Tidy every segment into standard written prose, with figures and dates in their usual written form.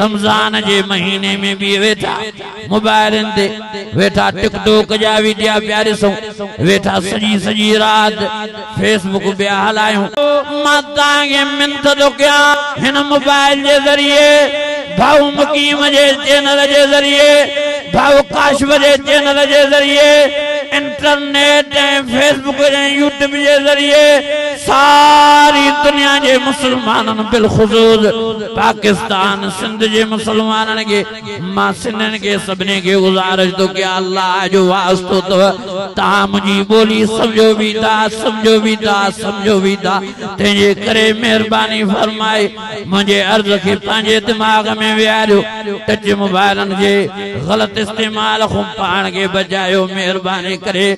रमजान जे महीने में भी वेठा मोबाइल ते वेठा टिकटॉक जा वीडियो प्यारे सो वेठा सजी सजी रात फेसबुक पे हलायूं माता के मिनत तो क्या हिन मोबाइल के जरिए भाऊ मुकीम जे चैनल के जरिए भाऊ काशिफ जे चैनल के जरिए इंटरनेट फेसबुक यूट्यूब के जरिए सारी दुनिया के मुसलमानन बिलखुसूस पाकिस्तान सिंध के मुसलमानन के मां सिंधन के सबने के गुजारिश तो क्या अल्लाह जो वास्तो तो ता मुझी बोली समझो भी था समझो भी था समझो भी था तेजे करे मेहरबानी फरमाए मुझे अर्ज के पांजे दिमाग में वियारो टच मोबाइलन के गलत इस्तेमाल को पाण के बचायो मेहरबानी करे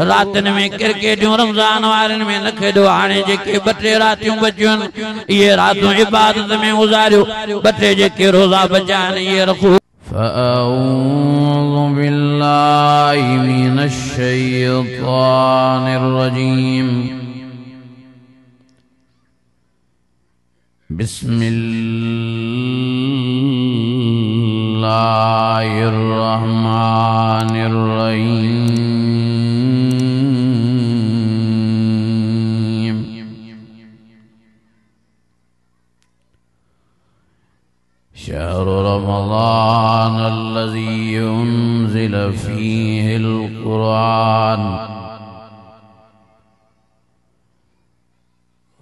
रातन में क्रिकेटूं रमजान वारन में न खेडो हाने जेके बटे रातियों बचियूं ये रातों इबादत में गुजारियो बटे जेके रोजा बचान ये रखो फ़अऊज़ु बिल्लाहि मिनश शैतानिर रजीम बिस्मिल्लाहिर रहमानिर रहीम शहर रमज़ान अल्लज़ी उन्ज़िल फ़ीहिल क़ुरआन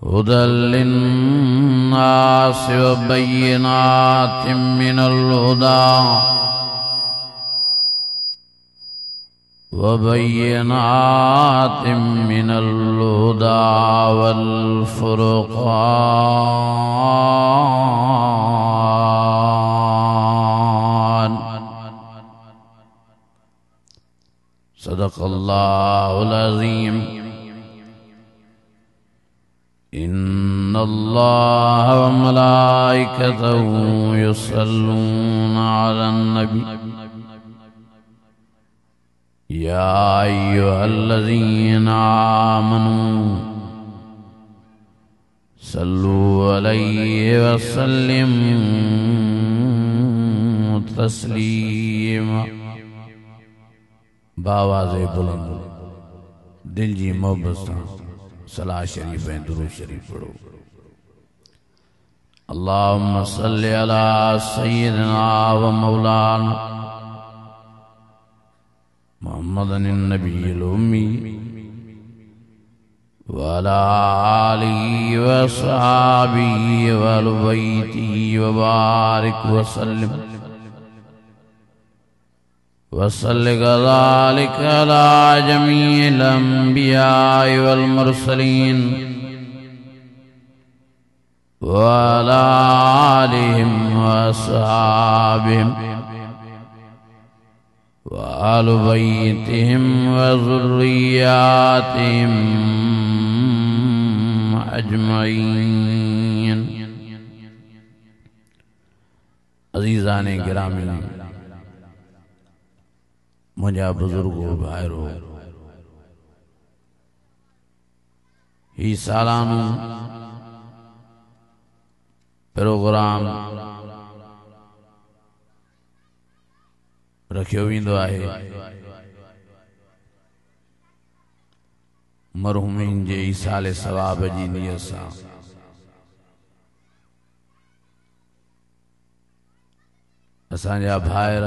हुदल लिन्नास व बय्यिनातिम मिनल हुदा व बय्यिनातिम मिनल हुदा वल फ़ुरक़ान सदक़ल्लाहुल अज़ीम इन्नल्लाह व मलाइकतहू युसल्लूना अलन नबी या अय्युहल्लज़ीना आमनू सल्लू अलैहि व सल्लिमू तस्लीमा बावाज़े बुलंद दिल जी मोहब्बत सां सलाह शरीफ ऐं दुरूद शरीफ पढ़ो अल्लाहुम्मा सल्लि अला सय्यिदिना व मौलाना मुहम्मदिन नबिय्यिल उम्मी व अला आलिहि व अस्हाबिहि व अहलि बैतिहि व बारिक व सल्लिम वसल्लि कज़ालिक अला जमीइल अंबियाइ वल मुरसलीन व अला आलिहिम व अस्हाबिहिम व अहलि बैतिहिम व ज़ुर्रिय्यातिहिम अजमईन। अज़ीज़ाने गिरामी मुझा बुजुर्गो भाइरो ही सालानो प्रोग्राम रखियो वेंदो आहे मरहूमिन जे ईसाले सवाब जी नियत सां असांजा भाइर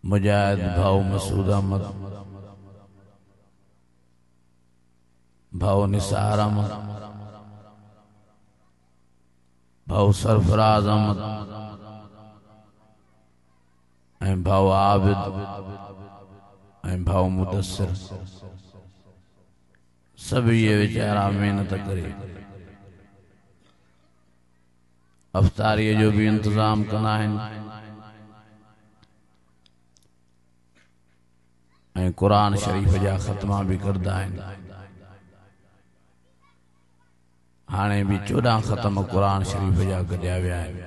मुजाहिद भाऊ मसूद अहमद भाऊ निसार अहमद भाऊ सरफराज अहमद ऐं भाऊ आबिद ऐं भाऊ मुदस्सिर सब ये वीचारा मेहनत करे अफ्तारी जो भी इंतजाम कंदा आहिनि ऐं कुरान शरीफ जा ख़त्मा भी करदा आहिनि। हाणे भी 14 ख़त्म कुरान शरीफ जा कढिया विया आहिनि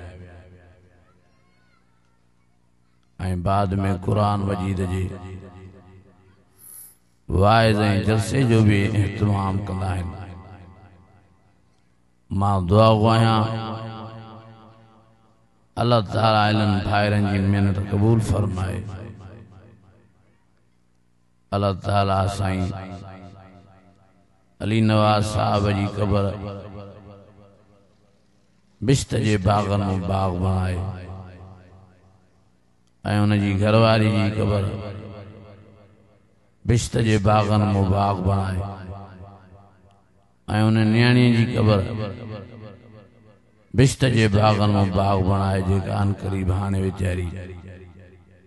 ऐं बाद में कुरान मजीद जे वाइज़ ऐं जलसे जो भी एहतमाम कंदा आहिनि। मां दुआ गोयां अल्लाह ताला इन्हनि भाइरनि जी महिनत क़बूल फरमाए। अल्लाह ताला साईं अली नवाज़ साहब जी क़बर बिश्त जे बाग़नि में बाग़ बणाए ऐं उन जी घरवारी जी क़बर बिश्त जे बाग़नि में बाग़ बणाए ऐं उन नियाणीअ जी क़बर बिश्त जे बाग़नि में बाग़ बणाए जेका अन क़रीब हाणे वीचारी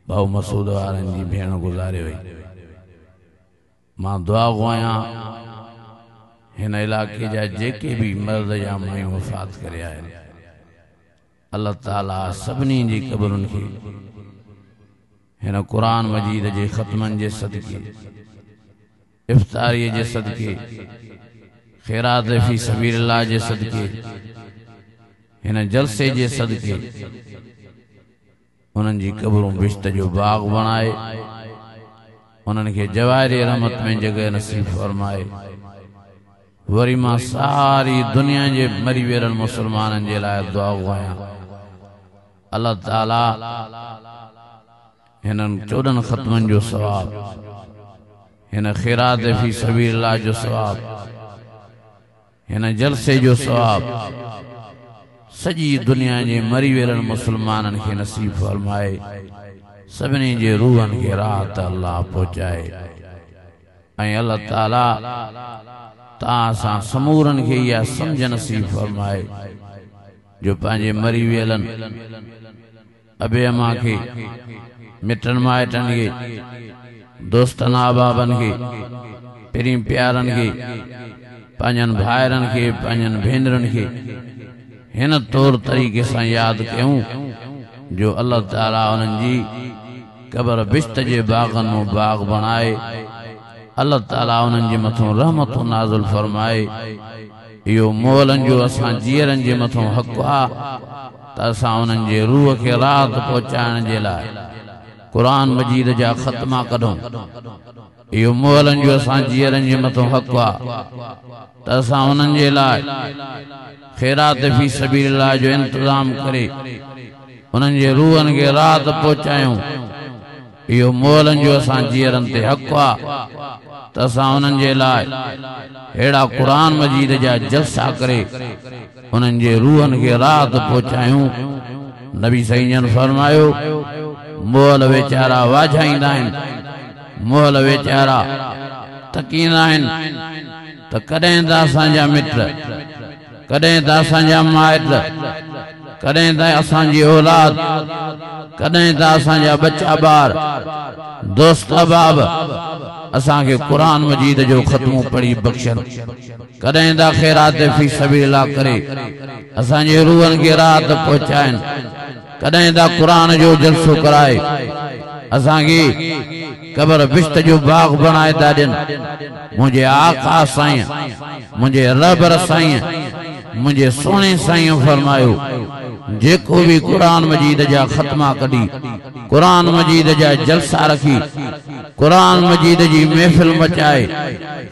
भाऊ मसूद वारनि जी भेण गुज़ारे वई। मां दुआ गोयां हिन इलाके जा जेके भी मर्द या मायूं वफ़ात करे आहिनि अल्लाह ताला सभिनी जी क़बरुनि खे हिन क़ुरान मजीद जे ख़त्मनि जे सदके इफ्तारीअ जे सदके ख़ैरात फ़ी सबीलिल्लाह जे सदके हिन जलसे जे सदके उन्हनि जी क़बरूं बिश्त जो बाग़ बणाए उन्हनि खे जवाहिर रहमत में जगह नसीब फरमाए। वरी मां सारी दुनिया जे मरी वेरल मुसलमाननि जे लाइ दुआ गोयां अल्लाह ताला हिननि 14 ख़त्मनि जो सवाब हिन ख़ैरात फ़ी सबीलिल्लाह जो सवाब हिन जलसे जो सवाब सजी दुनिया जे मरी वेरल मुसलमाननि खे नसीब फरमाए। सभिनी जे रूहनि खे राहत अल्लाह पहुचाए ऐं अल्लाह ताला तां सां समूरनि खे इहा समझ नसीब फरमाए जो पंहिंजे मरी वेलनि अबे अमा खे मिटनि माइटनि खे दोस्तनि अहबाबनि खे पहिरीं प्यारनि खे पंहिंजनि भाइरनि खे पंहिंजनि भेनरुनि खे हिन तौर तरीक़े सां यादि कयूं जो अल्लाह ताला उन्हनि जी क़बर बिश्त जे बाग़नि में बाग़ बणाए अल्लाह ताला उन्हनि जे मथां रहमतूं नाज़िल फरमाए। इहो मोलनि जो असां जीअरनि जे मथां हक़ आहे त असां उन्हनि जे रूह खे राहत पहुचाइण जे लाइ क़ुरान मजीद जा ख़त्मा कढूं। इहो मोलनि जो असां जीअरनि जे मथां हक़ आहे त असां उन्हनि जे लाइ ख़ैरात फ़ी सबीलिल्लाह जो इंतज़ाम करे उन्हनि जे रूहनि खे राहत पहुचायूं। इहो मोलनि जो असां जीअरनि ते हक़ आहे त असां उन्हनि जे लाइ अहिड़ा क़ुरान मजीद जा जलसा करे उन्हनि जे रूहनि खे राहत पहुचायूं। नबी साईं जन फरमायो मोल वेचारा वाझाईंदा आहिनि मोल वेचारा तकींदा आहिनि त कॾहिं त असांजा मिट कॾहिं त असांजा माइट कॾहिं त असांजी औलाद कॾहिं त असांजा बच्चा ॿार दोस्त अहबाब असांखे क़ुरान मजीद जो ख़त्मो पढ़ी बख़्शनि कॾहिं त ख़ैरात फ़ी सबीलिल्लाह करे असांजे रूहनि खे राहत पहुचाइनि कॾहिं त क़ुरान जो जलसो कराए असांखे क़बर बिश्त जो बाग़ बणाए था ॾियनि। मुंहिंजे आका साईं मुंहिंजे रब साईं मुंहिंजे सोने साईं फरमायो जेको भी क़ुरान मजीद जा ख़त्मा कढी क़ुरान मजीद जा जलसा रखी क़ुरान मजीद जी महफ़िल मचाए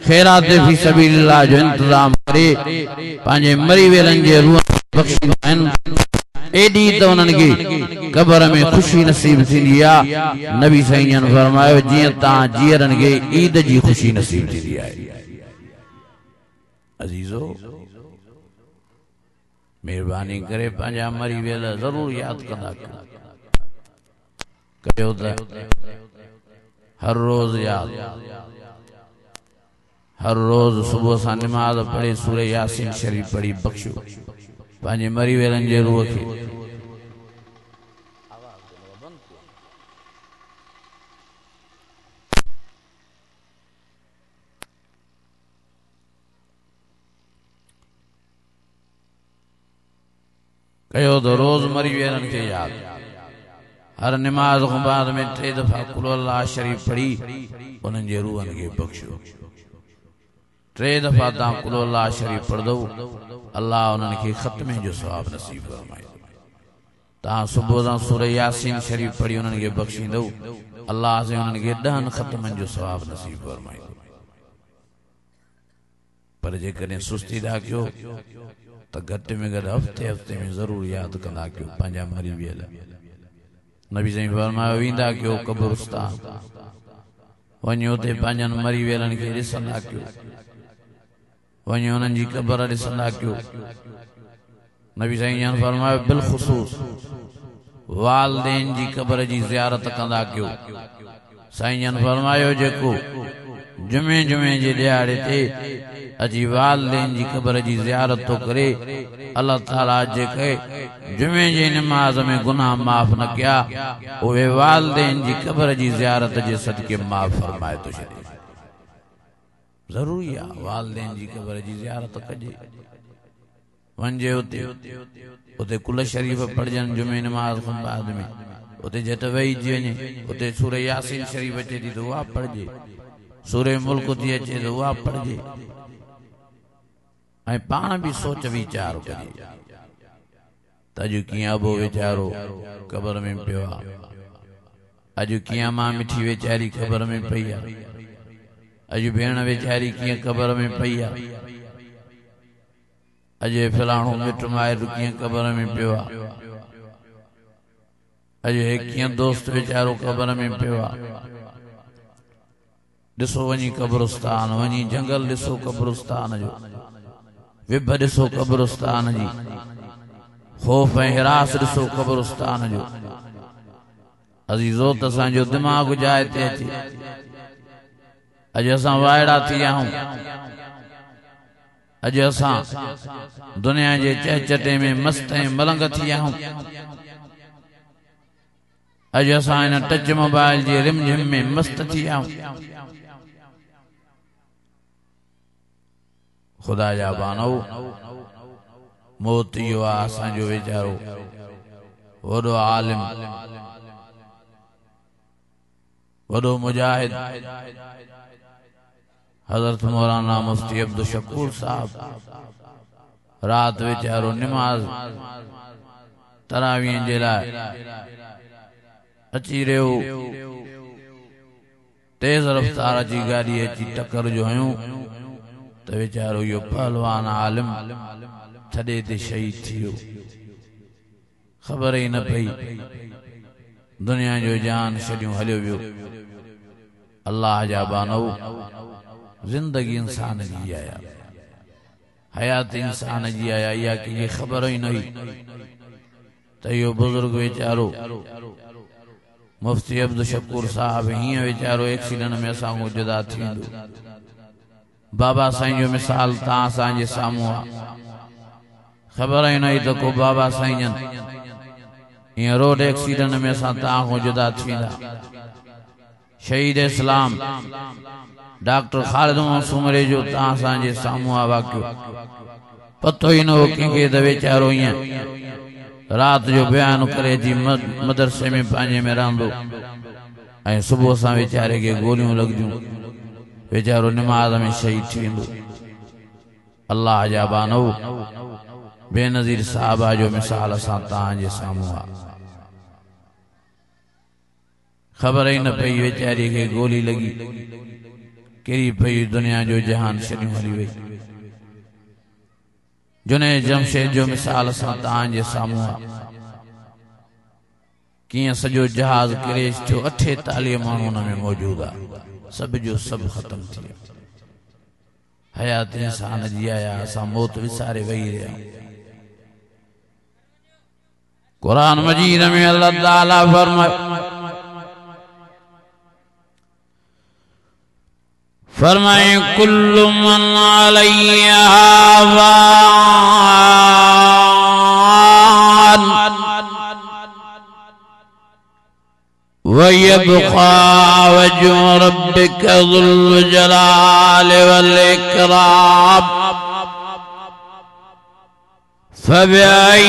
ख़ैरात फ़ी सबीलिल्लाह जो इंतज़ाम करे पंहिंजे मरी वेलनि जे रूह बख़्शींदा आहिनि एडी त उन्हनि खे क़बर में ख़ुशी नसीब थींदी आहे। नबी साईं जन फरमायो जीअं तव्हां जीअरनि खे ईद जी ख़ुशी नसीब थींदी आहे। अज़ीज़ो मेहरबानी करे पंहिंजा मरी वेल ज़रूर यादि कंदा कयो त हर रोज़ यादि हर रोज़ सुबह सां नमाज़ पढ़े सूरह यासीन शरीफ पढ़ी बख़्शो पंहिंजे मरी वेलनि जे रूह खे। कयो तो रोज़ मरी वेलनि खे यादि हर नमाज खां बाद में 3 दफ़ा कुल अल्लाह शरीफ पढ़ी उन्हनि जे रूहनि खे बख़्शो। 3 दफ़ा तव्हां कुल अल्लाह शरीफ पढ़ंदो अल्लाह उन्हनि खे ख़त्मे जो सवाब नसीब फरमाए। तव्हां सुबुह सां सूरह यासीन शरीफ पढ़ी उन्हनि खे बख़्शींदो अल्लाह से उन्हनि खे 10 ख़त्मनि जो सवाब नसीब फरमाए। पर जेकॾहिं सुस्ती था कयो तो घट में घट हफ्ते हफ्ते में जरूर याद कंदा क्यों पंजा मरी वियल नबी साईं फरमायो वींदा क्यों कब्रिस्तान वञो ते पंजन मरी वियलनि खे ॾिसंदा क्यों वञो उन्हनि जी क़बर ॾिसंदा क्यों नबी साईं जन फरमायो बिलख़ुसूस वालदेन जी क़बर जी ज़ियारत कंदा क्यों साईं जन फरमायो जेको जुमे जुमे जे ॾियारे ते अजी वालदेन जी क़बर जी ज़ियारत तो करे अल्लाह ताला जेके जुमे जी नमाज में गुनाह माफ़ न किया उहे वालदेन जी क़बर जी ज़ियारत जे सदके माफ़ फरमाए तो छॾे ज़रूरी आहे वालदेन जी क़बर जी ज़ियारत कजे वञे उते कुल शरीफ पढ़जन जुमे नमाज खां बाद में उते झट वेही वञे उते सूरह यासीन शरीफ अचे थी तो उहा पढ़जे सूरह मुल्क थी अचे तो उहा पढ़जे ऐं पाण भी सोच वीचार कजे अॼु कीअं अबो वीचारो क़बर में पियो आहे अॼु कीअं मां मिठी वीचारी क़बर में पई आहे अॼु भेण वीचारी कीअं क़बर में पई आहे अॼु फलाणो मिट माइट कीअं क़बर में पियो आहे अॼु हे कीअं दोस्त वीचारो क़बर में पियो आहे ॾिसो वञी क़ब्रिस्तान वञी जंगल ॾिसो क़ब्रिस्तान जो विभ ॾिसो क़ब्रिस्तान जी खौफ ऐं हिरास ॾिसो क़ब्रिस्तान जो अज़ीज़ो त असांजो दिमाग़ जाइ ते अचे अॼु असां वाइड़ा थी विया आहियूं अॼु असां दुनिया जे चहचटे में मस्त ऐं मलंग थी विया आहियूं अॼु असां हिन टच मोबाइल जे रिम झिम में मस्त थी विया आहियूं खुदा जा बानो मौत इहो आहे असांजो वीचारो वॾो आलिम वॾो मुजाहिद हज़रत मौलाना मुफ्ती अब्दुल शकूर साहब रात वीचारो नमाज तरावीह जे लाइ अची रहियो तेज रफ्तार जी गाड़ी अची टक्कर जो हुयूं तो वीचारो यो पहलवान आलिम थड़े ते शहीद थियो खबर ही न पई दुनिया जो जान छड़ियों हलियो वियो अल्लाह जा बानो जिंदगी इंसान जी आया हयात इंसान जी आया या कि खबर ही नहीं तो यो बुजुर्ग वीचारो मुफ्ती अब्दुल शकूर साहब हिं वीचारो एक्सीडेंट में असांखो जुदा थी वेंदो बाबा साईं जो मिसाल ता असांजे साम्हूं आहे खबर ही नहीं तो को बाबा साईं ये रोड एक्सीडेंट में असां तव्हां खां जुदा थी वेंदा शहीद इस्लाम डॉक्टर खालिद मासूमरे जो तव्हां असांजे साम्हूं आहे वाक़ियो पतो ही न हो कंहिंखे त वीचारो ईअं रात जो बयान करे जी मदरसे में पंहिंजे में रहंदो ऐं सुबुह सां वीचारे खे गोलियूं लॻदियूं वीचारो नमाज में शहीद थी वेंदो अल्लाह जा बानो बेनज़ीर साहबा जो मिसाल असां तव्हांजे साम्हूं आहे खबर ही न पई वीचारी खे गोली लगी किरी पई दुनिया जो जहान छॾियूं हली वई जुनेद जमशेद जो मिसाल असां तव्हांजे साम्हूं आहे कीअं सॼो जहाज क्रैश थियो 48 माण्हू हुन में मौजूद आहे सब जो सब खत्म थी वियो हयात इंसान जी आया असां मौत विसारे वेही रहिया कुरान मजीद में अल्लाह ताला फरमाए कुल्लु मन अलैहा वयबका वजहु रब्बिका ज़ुल जलाल वल इकराम फबिअय्यि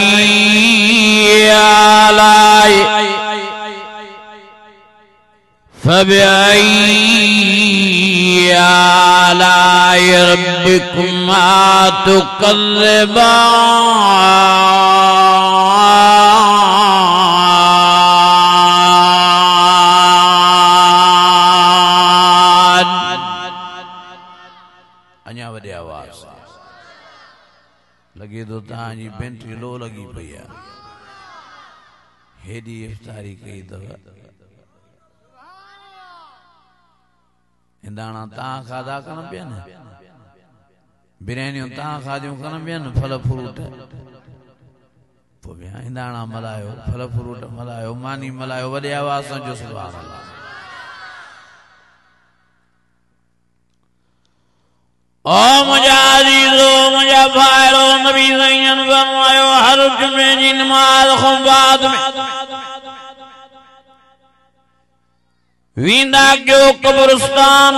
आलाइ रब्बिकुमा तुकज़्ज़िबान लगे तो बेंट्री लो लगी पई आ हेडी इफ्तारी कई दवा इंदाना ता खादा कन पियन बिरयानी ता खादियूं कन पियन फल फ्रूट पोइ इंदाना मलायो फल फ्रूट मलायो मानी मलायो वॾे आवाज़ सां जो सुभान अल्लाह ओ मुझा अजीजो मुझा भाइरो नबी सैयद फरमायो हर जुमे जी नमाज खां बाद में वींदा कयो कब्रिस्तान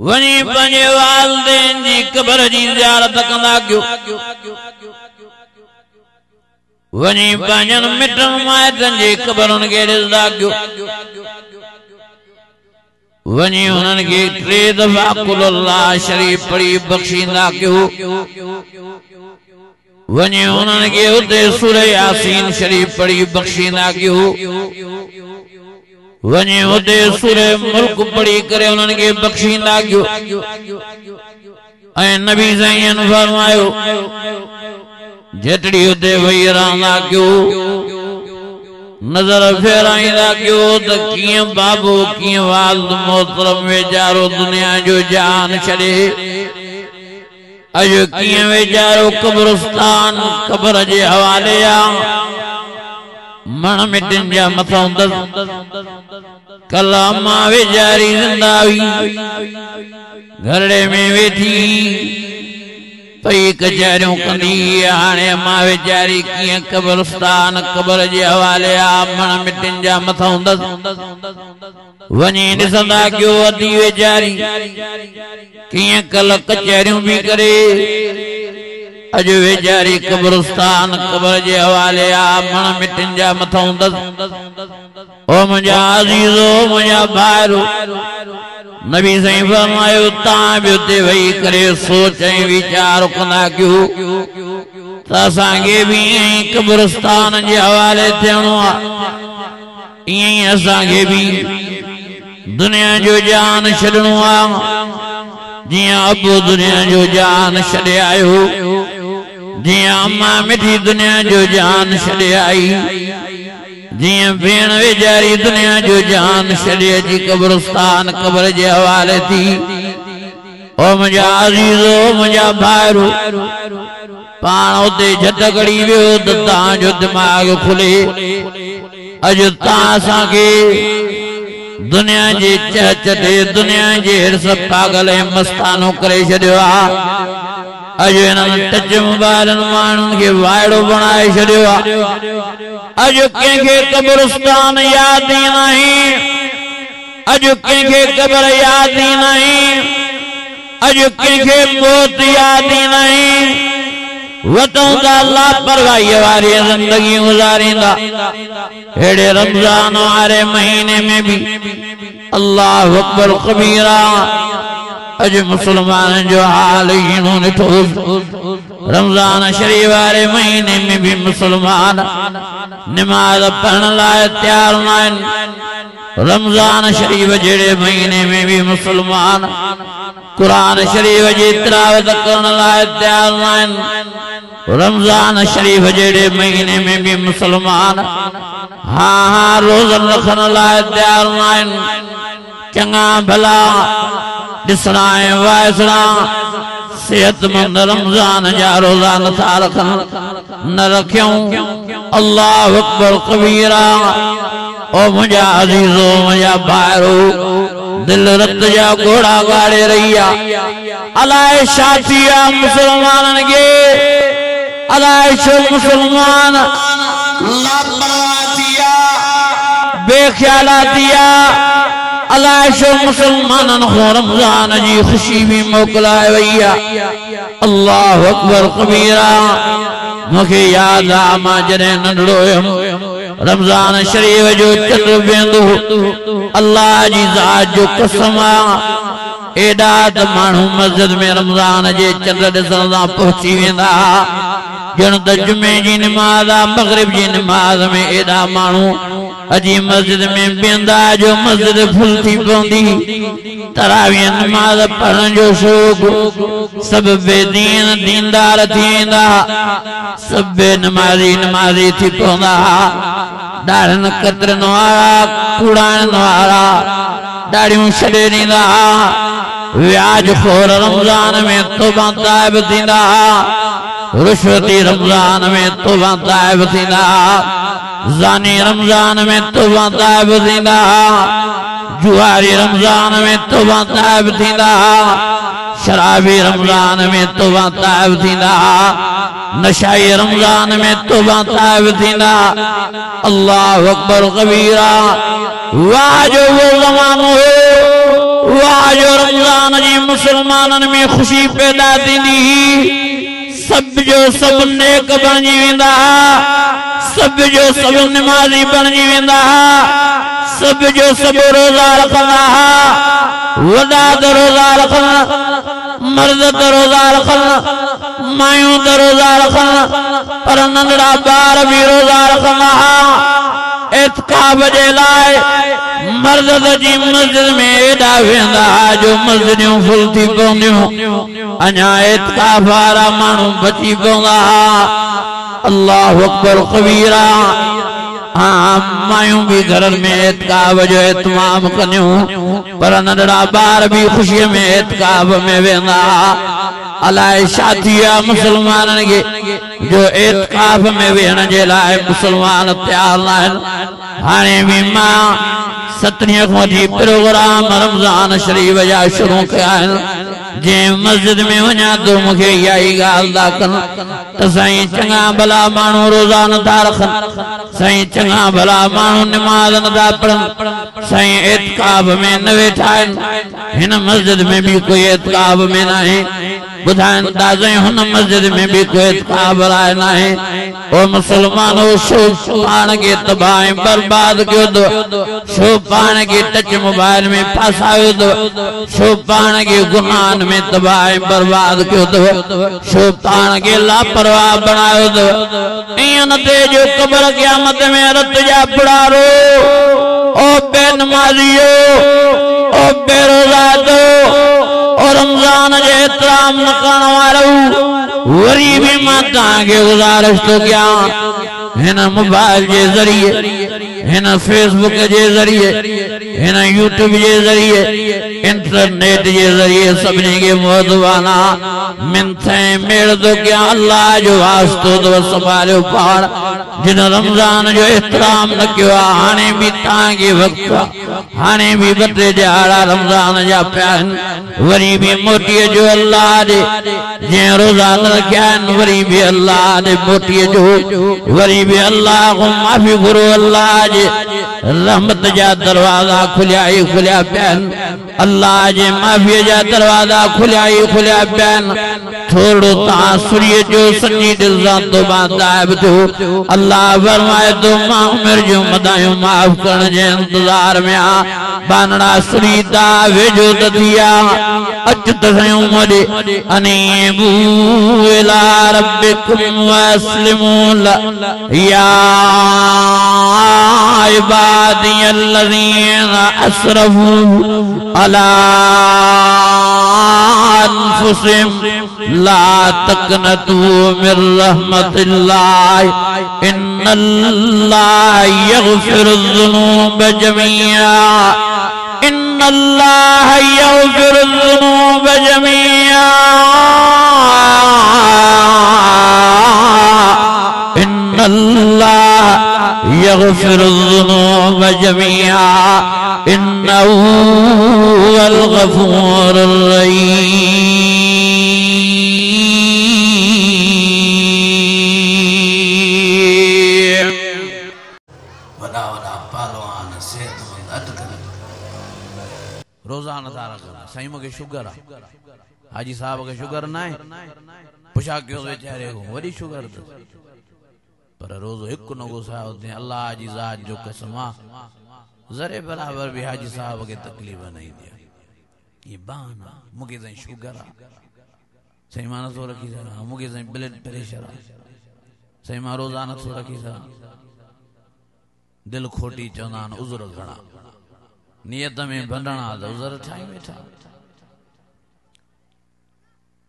वनी पंहिंजे वालिदैन जी कब्र जी ज़ियारत कंदा कयो वनी पंहिंजनि मिटनि माइटनि जी कब्रनि खे ॾिसंदा कयो वनी उन्हनि खे 3 दफ़ा कुल अल्लाह शरीफ पढ़ी बख़्शींदा कयो वनी उन्हनि खे उते सूरह यासीन शरीफ पढ़ी बख़्शींदा कयो वनी उते सूरह मुल्क पढ़ी करे उन्हनि खे बख़्शींदा कयो ऐं नबी सैयद फरमायो जेतड़ी उते वेही रहंदा कयो नजर फेराईंदा कयो त कीअं बाबू कीअं वालिद मोहतरम वेचारो दुनिया जो जान छॾे अॼु कीअं वेचारो कब्रिस्तान कब्र जे हवाले आ मण मिटनि जा मथां कल अम्मा वेचारी ज़िंदा हुई घरड़े में वेठी पई कचहरियूं कंदी हाणे अम्मा वेचारी कीअं कब्रिस्तान कब्र जे हवाले आ मण मिटनि जा मथां वनी ॾिसंदा कयो अधी वेचारी कीअं कल कचहरियूं बि करे अॼु वेचारी कब्रिस्तान कब्र जे हवाले आ मण मिटनि जा मथां ओ मुंहिंजा अज़ीज़ो मुंहिंजा भाइरो नबी साईं फरमायो तां बि उते वेही करे सोच ऐं वीचार कंदा कयो त असांखे बि ईअं ई कब्रिस्तान जे हवाले थियणो आहे ईअं ई असांखे बि दुनिया जो जान छॾणो आहे जियां अबू दुनिया जो जान छॾे आयो जियां अम्मा मिठी दुनिया जो जान छॾे आई जियां भेण वेचारी दुनिया जो जान छॾे अची कब्रिस्तान कब्र जे हवाले थी ओ मुंहिंजा अज़ीज़ो मुंहिंजा भाइरो पाण उते झटकड़ी वियो त तव्हांजो दिमाग़ खुले अॼु तव्हां असांखे दुनिया जे चहचटे दुनिया जे हिर्स पागल ऐं मस्तानो करे छॾियो आहे अॼु हिननि टच मोबाइलनि माण्हुनि खे वाइड़ो बणाए छॾियो आहे अॼु कंहिंखे कब्रिस्तान यादि ई नाही अॼु कंहिंखे कब्र यादि ई नाही अॼु कंहिंखे मौत यादि ई नाही वतों ता लापरवाही वारी जिंदगी गुजारींदा हेड़े रमजान वारे महीने में भी अल्लाह अकबर कबीरा अज मुसलमान जो हाल इन्होंने रमजान शरीफ वाले महीने में भी मुसलमान नमाज पढ़ने लाए तैयार न रमजान शरीफ जेड़े महीने में भी मुसलमान कुरान शरीफ जी तिलावत करने लाए तैयार न रमजान शरीफ जेड़े महीने में भी मुसलमान हाँ रोज़न रखने लाए तैयार न चंगा भला दिसना है वायसना सेहतमंद रमजान जा रोजा नथा रखन न रखियों अल्लाह अकबर कबीरा ओ मुझा अजीजो मुझा भाइरो दिल रत जा घोड़ा गाड़े रहिया अलाए शातिया मुसलमान के अलाए शो मुसलमान लापरवाह दिया बेख्याला दिया अल्लाह शो मुसलमानन को रमजान जी खुशी भी मोकलाए वैया अल्लाह अकबर कबीरा मुखे याद आ मां जने नंढड़ो रमजान शरीफ जो चंद्र वेंदो अल्लाह जी ज़ात जो कसम एडा त माण्हू मस्जिद में रमजान जे चंद्र ॾिसण सां पहुची वेंदा ॼण त जुमे जी नमाज़ मगरिब जी नमाज़ में एडा माण्हू अजी मस्जिद में बेंदा जो मस्जिद फुल थी पौंदी तरावीह नमाज पढ़ण जो शौक़ सब बेदीन दीनदार थींदा सब नमाजी थी पौंदा दाढ़न कतरन वारा कूड़ाइण वारा दाढ़ियूं छॾे ॾींदा व्याज खोर रमज़ान में तौबा ताइब थींदा रुश्वती रमज़ान में तौबा ताइब थींदा ज़ानी रमज़ान में तौबा ताइब थींदा जुआरी रमज़ान में तौबा ताइब थींदा शराबी रमज़ान में तौबा ताइब थींदा नशाई रमज़ान में तौबा ताइब थींदा अल्लाहु अकबर कबीरा वाह जो वो ज़मानो हो वाह जो रमज़ान जी मुसलमानन में खुशी पैदा थींदी सब जो सब नेक बणजी वेंदा सब जो सब नमाज़ी बणजी वेंदा सब जो सब रोज़ा रखंदा वॾा त रोज़ा रखनि मर्द त रोज़ा रखनि मायूं त रोज़ा रखनि पर नंढड़ा ॿार बि रोज़ा रखंदा एतिकाब जे लाइ मर्द जी मस्जिद में एॾा वेंदा जो मस्जिदियूं फुल थी पवंदियूं अञा एतिकाब वारा माण्हू बची पवंदा अल्लाहु अकबर कबीरा हाँ मायूं भी घर में एतिकाब जो एतमाम कनियूं पर नंढड़ा ॿार भी खुशी में एतिकाब में वेंदा अलाए छा थी वियो मुसलमाननि खे जो एतिकाब में वेहण जे लाइ मुसलमान तयार न आहिनि हाणे बि मां 7 खां वठी प्रोग्राम रमज़ान शरीफ़ जा शुरू कया आहिनि जंहिं मस्जिद में वञा तो मूंखे इहा ई ॻाल्हि था कनि त साईं चङा भला माण्हू रोज़ा नथा रखनि साईं चङा भला माण्हू नमाज़ नथा पढ़नि साईं एतिकाब में न वेठा आहिनि हिन मस्जिद में बि कोई एतिकाब में न आहे ॿुधाइनि था साईं हुन मस्जिद में बि कोई एतिकाब लाइ न आहे ओ मुसलमानो छो पाण खे तबाह ऐं बर्बाद कयो अथव छो पाण खे टच मोबाइल में फासायो अथव छो पाण खे गुनाहनि में तबाह ऐं बर्बाद कयो अथव छो पाण खे लापरवाह बणायो अथव ईअं न थिए जो क़ब्र क़यामत में रत जा पुड़ारो ओ बेनमाज़ियो ओ बेरोज़ा और रमज़ान जे एहतराम न करण वारो वरी भी मां तव्हांखे गुज़ारिश थो कयां हिन मोबाइल जे ज़रिए हिन फेसबुक जे ज़रिए हिन यूट्यूब जे ज़रिए इंटरनेट जे ज़रिए सभिनी खे मौदवाना मिनथे मेड़ थो कयां अल्लाह जो वास्तो तो संभालियो पाण जिन रमज़ान जो एहतराम न कयो आहे हाणे बि तव्हांखे वक़्तु आहे हाणे बि 2 ॾियारा रमज़ान जा पिया आहिनि वरी भी मोटी जो अल्लाह दे जंहिं रोज़ा न रखिया आहिनि वरी भी अल्लाह दे मोटी जो वरी भी अल्लाह को माफ़ी घुरो अल्लाह जे रहमत जा दरवाज़ा खुलिया ई खुलिया पिया आहिनि अल्लाह जे माफ़ीअ जा दरवाज़ा खुलिया ई खुलिया पिया आहिनि थोड़ो तव्हां सूर्य जो सॼी दिलि सां तौबा ताइब थियो अल्लाह फरमाए थो मां उमिरि जूं मदायूं माफ़ करण जे इंतज़ार में आ बानड़ा सुरीता वेझो त थी विया अच त सयूं मोॾे अनीबू इला रब्बिकुम वस्लिमू या इबादी अल्लज़ीना अस्रफू अला अनफुसिहिम ला तक़नतू मिन रहमतिल्लाह इन्नल्लाह यग़फिरुज़्ज़ुनूब जमीआ इन्नल्लाह यग़फिरुज़्ज़ुनूब जमीआ इन्नल्लाह यग़फिरुज़्ज़ुनूब जमीआ इन्नहू हुवल गफ़ूरुर रहीम रोज़ा नथा रखनि साईं मूंखे शुगर आहे हाजी साहब खे शुगर न आहे पुछा कयो वीचारे वॾी शुगर अथसि पर रोज़ो हिकु न गुसायो अथई अल्लाह जी ज़ात जो कसम आहे ज़रे बराबर भी हाजी साहब खे तकलीफ़ न ईंदी आहे ये बहाना मूंखे साईं शुगर आहे साईं मां नथो रखी सघां मूंखे साईं ब्लड प्रेशर आहे साईं मां रोज़ा नथो रखी सघां दिल खोटी चवंदा आहिनि उज़र घणा नियत में बंधणा त उज़र ठाही वेठा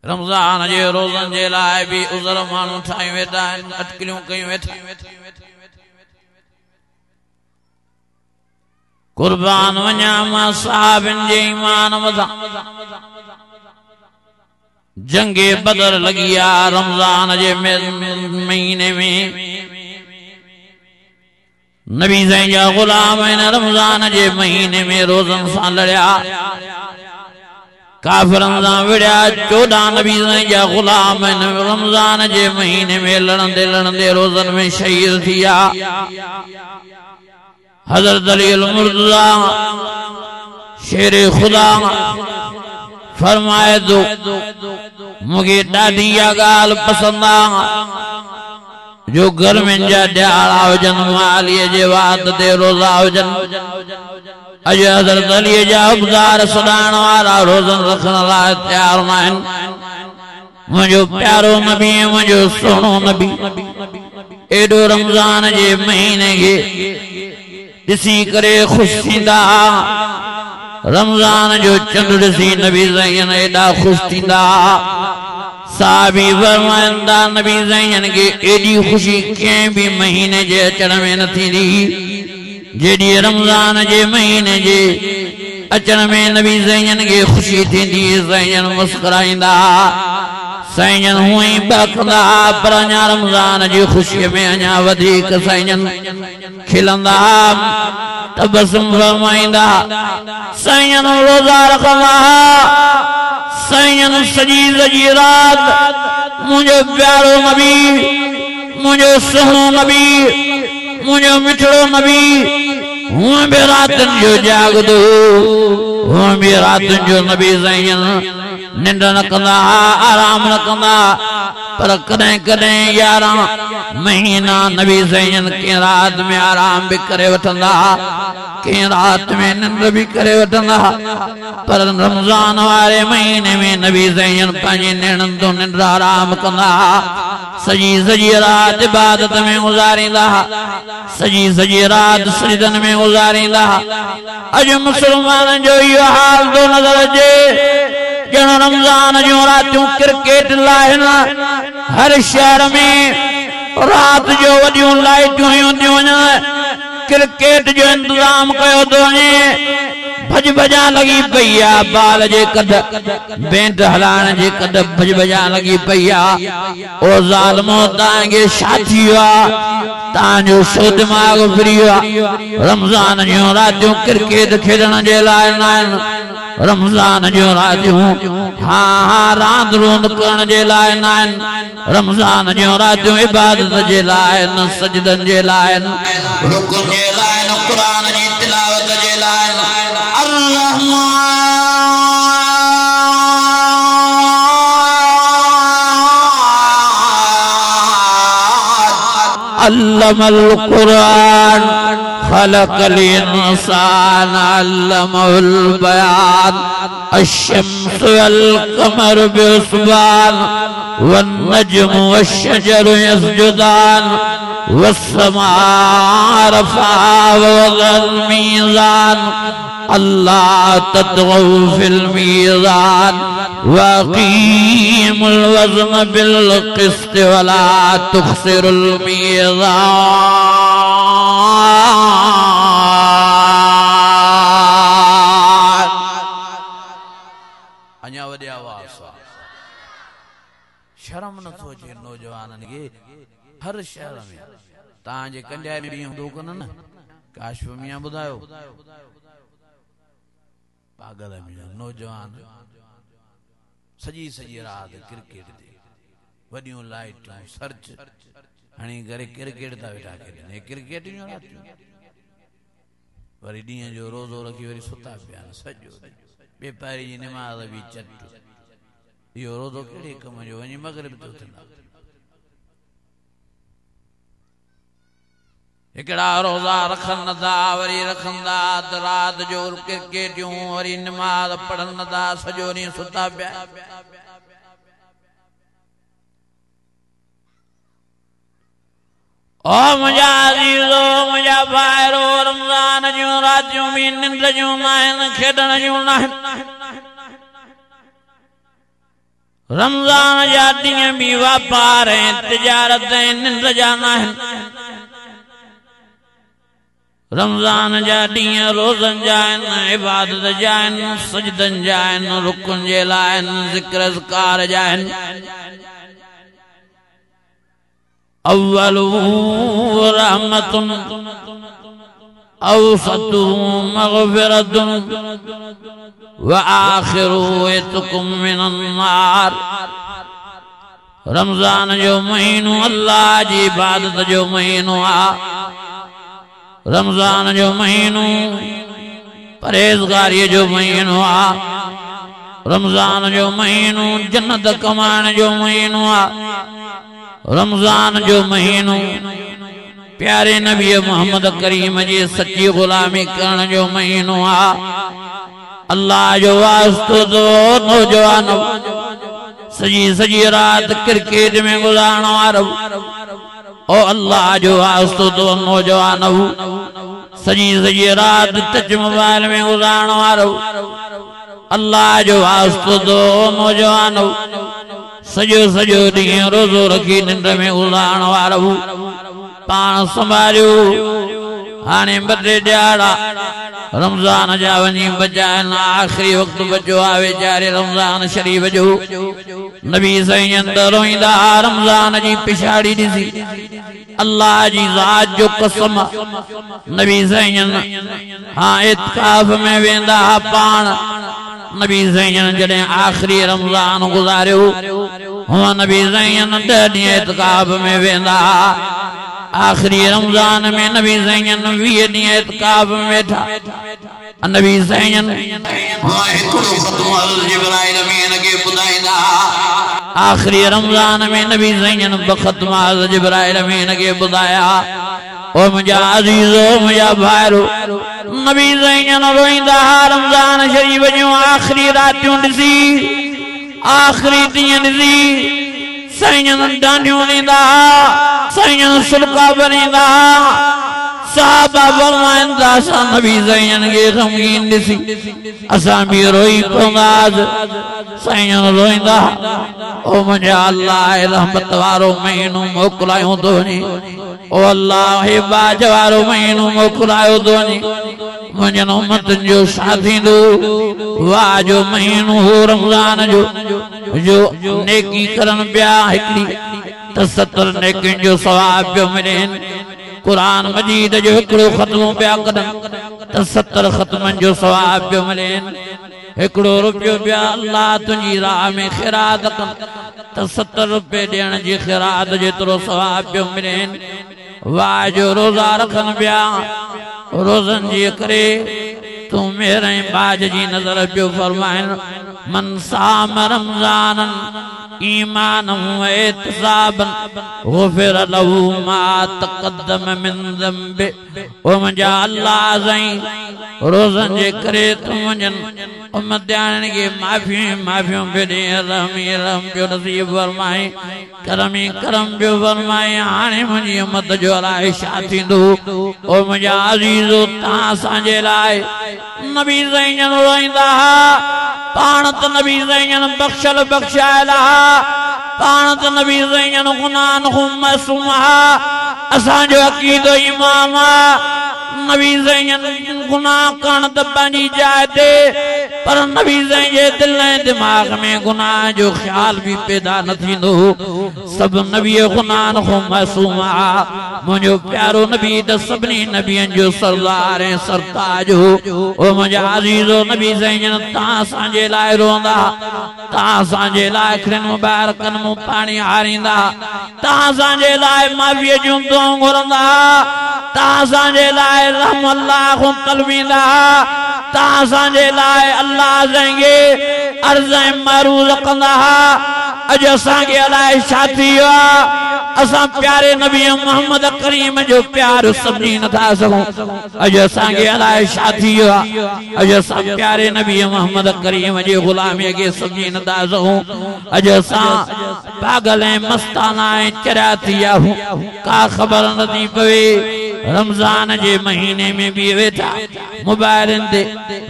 रमज़ान जे रोज़नि जे लाइ बि उज़र माण्हू ठाही वेठा आहिनि अटकलियूं कयूं वेठा कुर्बान वञा मां साहिबनि जे ईमान मथां जंगे बदर लगी आ रमज़ान जे महीने में नबी साईं जा गुलाम इन रमज़ान जे महीने में रोज़न सां लड़िया काफिरनि सां विड़िया 14 नबी साईं जा गुलाम इन रमज़ान जे महीने में लड़ंदे लड़ंदे रोज़न में शहीद थिया हज़रत अली मुर्तज़ा शेर खुदा फरमाए तो मुझे ॾाढी इहा ॻाल्हि पसंदि आहे जो गर्मियुनि जा ॾियारा हुजनि मालीअ जे वात ते रोज़ा हुजनि अॼु हज़रत अलीअ जा हक़दार सॾाइण वारा रोज़न रखण लाइ तयारु न आहिनि मुंहिंजो प्यारो नबी मुंहिंजो सुहिणो नबी एॾो रमज़ान जे महीने खे ॾिसी करे ख़ुशि थींदा रमज़ान जो चंड ॾिसी नबी साईं एॾा ख़ुशि थींदा साहबी फरमाईंदा नबी साईं खे एॾी ख़ुशी कंहिं बि महीने जे अचण में न थींदी जेॾी रमज़ान जे महीने जे अचण में नबी साईं खे ख़ुशी थींदी साईं मुस्कुराईंदा साईं हूअं ई बकंदा पर अञा रमज़ान जी ख़ुशीअ में अञा वधीक साईं खिलंदा तबसुम फरमाईंदा साईं रोज़ा रखंदा साईं सजी सजी रात मुझे प्यारो नबी मुझे सुहिणो नबी मुझे मिठड़ो नबी हूं भी रातन जो जागदो हूं भी रातन जो नबी साईं निंड न कंदा आराम न कंदा पर कदें कदें 11 महीना नबी साईं के रात में आराम भी करे वठंदा के रात में निंड भी करे वठंदा पर रमज़ान वारे महीने में नबी साईं पंहिंजी निंड तो निंड आराम कंदा सजी सजी रात इबादत में गुज़ारींदा सजी सजी रात सजदन में गुज़ारींदा अॼु मुसलमाननि जो इहो हाल तो नज़र अचे ॼण रमज़ान जूं रातियूं क्रिकेट लाहिनि हर शहर में रात जो वॾियूं लाइटूं हूंदियूं वञनि क्रिकेट जो इंतजाम कयो थो वञे भज भजा लगी पई आहे बाल जे कद बैंड हलाइण जे कद भज भजा लगी पई आहे ओ ज़ालिमो तव्हांखे छा थी वियो आहे तव्हांजो छो दिमाग़ फिरी वियो आहे रमज़ान जूं रातियूं क्रिकेट खेॾण जे लाइ न आहिनि रमज़ान जूं रातियूं हाँ रांदि रूंद करण जे लाइ न आहिनि रमज़ान जूं रातियूं इबादत जे लाइ न सजदनि जे लाइ न रुकन जे लाइ न क़ुरान जी तिलावत जे लाइ न अल्लमल कुरान खलकल इंसान अल्लमहुल बयान अश्शम्स वल कमर बिहुस्बान वन नज्मु वश्शजरु यस्जुदान वस्समाअ रफ़अहा ववज़अल मीज़ान अल्लाह तत्गौ फिल मीज़ान वक़ीमुल वज़न बिल क़िस्त वला तुख़सिरुल मीज़ान अञा वॾे आवाज़ शर्म न थो अचे नौजवाननि खे हर शहर में तव्हांजे कंडिया में बि हूंदो कोन न काशफ मियां ॿुधायो पागल नौजवान सजी सजी रात क्रिकेट ते वॾियूं लाइटूं सर्च हणी करे क्रिकेट था वेठा खेॾनि क्रिकेट जूं रातियूं वरी ॾींहं जो रोज़ो रखी वरी सुता पिया सॼो बेपारी जी निमाज़ बि चट इहो रोज़ो कहिड़े कम जो वञी मग़रिब थो थींदा हिकिड़ा रोज़ा रखनि नथा वरी रखंदा त राति जो क्रिकेटियूं वरी निमाज़ पढ़नि नथा सॼो ॾींहुं सुता पिया ओ मुंहिंजा अज़ीज़ो मुंहिंजा मुझा भाइरो रमज़ान जूं रातियूं भी निंड जूं नाहिन खेडण जूं नाहिन रमज़ान जा ॾींहं भी वापार ऐं तिजारत ऐं निंड जा नाहिन रमज़ान जा ॾींहं रोज़न जा आहिनि इबादत जा आहिनि सजदन जा आहिनि रुकुन जे लाइ आहिनि ज़िक्र अज़कार जा आहिनि अव्वलु रहमतुन औसतु मग़फ़िरतुन व आख़िरु इत्क़ुम मिनन नार रमज़ान जो महीनो अल्लाह जी इबादत जो महीनो आहे रमज़ान जो महीनो परहेज़गारी जो महीनो आहे रमज़ान जो महीनो जन्नत कमाइण जो महीनो आहे रमज़ान जो महीनो प्यारे नबी मोहम्मद करीम जी सच्ची ग़ुलामी करण जो महीनो आहे अल्लाह जो वास्तो दो नौजवान सजी सजी रात क्रिकेट में गुज़ारण वारो ओ अल्लाह जो वास्तो दो नौजवान सजी सजी रात टच मोबाइल में गुज़ारण वारो अल्लाह जो वास्तो दो नौजवान सजो सजो ॾींहुं रोज़ो रखी निंड में गुज़ारण वारो पाण संभालियो हाणे ॿ टे ॾियारा रमज़ान जा वञी बचाइनि आख़िरी वक़्तु बचो आहे वेचारे रमज़ान शरीफ़ जो नबी साईं अंदरि रोईंदा रमज़ान जी पिछाड़ी ॾिसी अल्लाह जी ज़ात जो कसम नबी साईं हाँ इत्काफ़ में वेंदा पाण नबी साईं जॾहिं आख़िरी रमज़ान गुज़ारियो हुआ नबी साईं 10 ॾींहं इत्काफ़ में वेंदा आखिरी रमज़ान में नबी साईं 20 ॾींहं इत्काफ़ में वेठा नबी साईं हिकिड़ो ख़त्म जिब्राइल अमीन खे ॿुधाईंदा आखिरी रमज़ान में नबी साईं 2 ख़त्म जिब्राइल अमीन खे ॿुधाया ओ मुंहिंजा अज़ीज़ो मुंहिंजा भाइरो नबी साईं रोईंदा रमज़ान शरीफ़ जूं आखिरी रातियूं ॾिसी आखिरी ॾींहं ॾिसी साईं डांडियूं ॾींदा साईं सुलका भरींदा साहबा फरमाइनि था असां नबी साईं खे ग़मगीन ॾिसी असां बि रोई पवंदासीं साईं रोईंदा ओ मुंहिंजा अल्लाह रहमत वारो महीनो मोकिलायो थो वञे ओ अल्लाह बाज वारो महीनो मोकिलायो थो वञे मुंहिंजनि उम्मतुनि जो छा थींदो वाह जो महीनो हो रमज़ान जो नेकी करनि पिया हिकिड़ी त 70 नेकियुनि जो सवाब पियो मिलेनि कुरान मजीद जो हिकिड़ो ख़त्मो पिया कनि त 70 ख़त्मनि जो सवाब पियो मिलेनि हिकिड़ो रुपयो पिया अल्लाह तुंहिंजी राह में ख़िरात कनि त 70 रुपए ॾियण जी ख़िरात जेतिरो सवाब पियो मिलेनि वाह जो रोज़ा रखनि पिया रोज़नि जे करे तूं मेहर ऐं बाज जी नज़र पियो फरमाइनि मन साम रमज़ानन ईमानन व इहतिसाबन गुफ़िर लहू मा तक़द्दम मिन ज़ंबि ओ मुंहिंजा अल्लाह साईं रोज़नि जे करे तूं मुंहिंजनि उम्मतियान खे माफ़ियूं पियो ॾे रहम पियो नसीब फरमाए करम पियो फरमाए हाणे मुंहिंजी उम्मत जो अलाए छा थींदो ओ मुंहिंजा अज़ीज़ो तव्हां असांजे लाइ नबी साईं रोईंदा पाण त नबी साईं बख़्शल बख़्शायल पाण त नबी साईं गुनाहन खां मासूम असांजो अक़ीदो ईमान नबी साईं गुनाह करण त पंहिंजी जाइ ते पर नबी साईं जे दिल ऐं दिमाग़ में गुनाह जो ख़्याल भी पैदा न थींदो सब नबी गुनाहन खां मासूम मुंहिंजो प्यारो नबी त सभिनी नबियनि जो सरदार ऐं सरताज हो ओ मुंहिंजा अज़ीज़ो नबी साईं तव्हां असांजे लाइ रोंदा तव्हां असांजे लाइ अखियुनि मुबारकनि मूं पाणी हारींदा तव्हां असांजे लाइ माफ़ीअ जूं दुआऊं घुरंदा तव्हां असांजे लाइ रहम अल्लाह खां तलबींदा तव्हां असांजे लाइ अल्लाह साईं अर्ज़ ऐं मरूज़ कंदा अॼु असांखे अलाए छा थी वियो आहे असां प्यारे नबी मोहम्मद करीम जो प्यार सम्झी नथा सघूं अॼु असांखे अलाए छा थी वियो आहे अॼु असां प्यारे नबी मोहम्मद करीम जी ग़ुलामीअ खे सम्झी नथा सघूं अॼु असां पागल ऐं मस्ताना ऐं चरिया थी विया आहियूं का ख़बर नथी पवे रमजान जे महीने में भी वेठा मोबाइल ते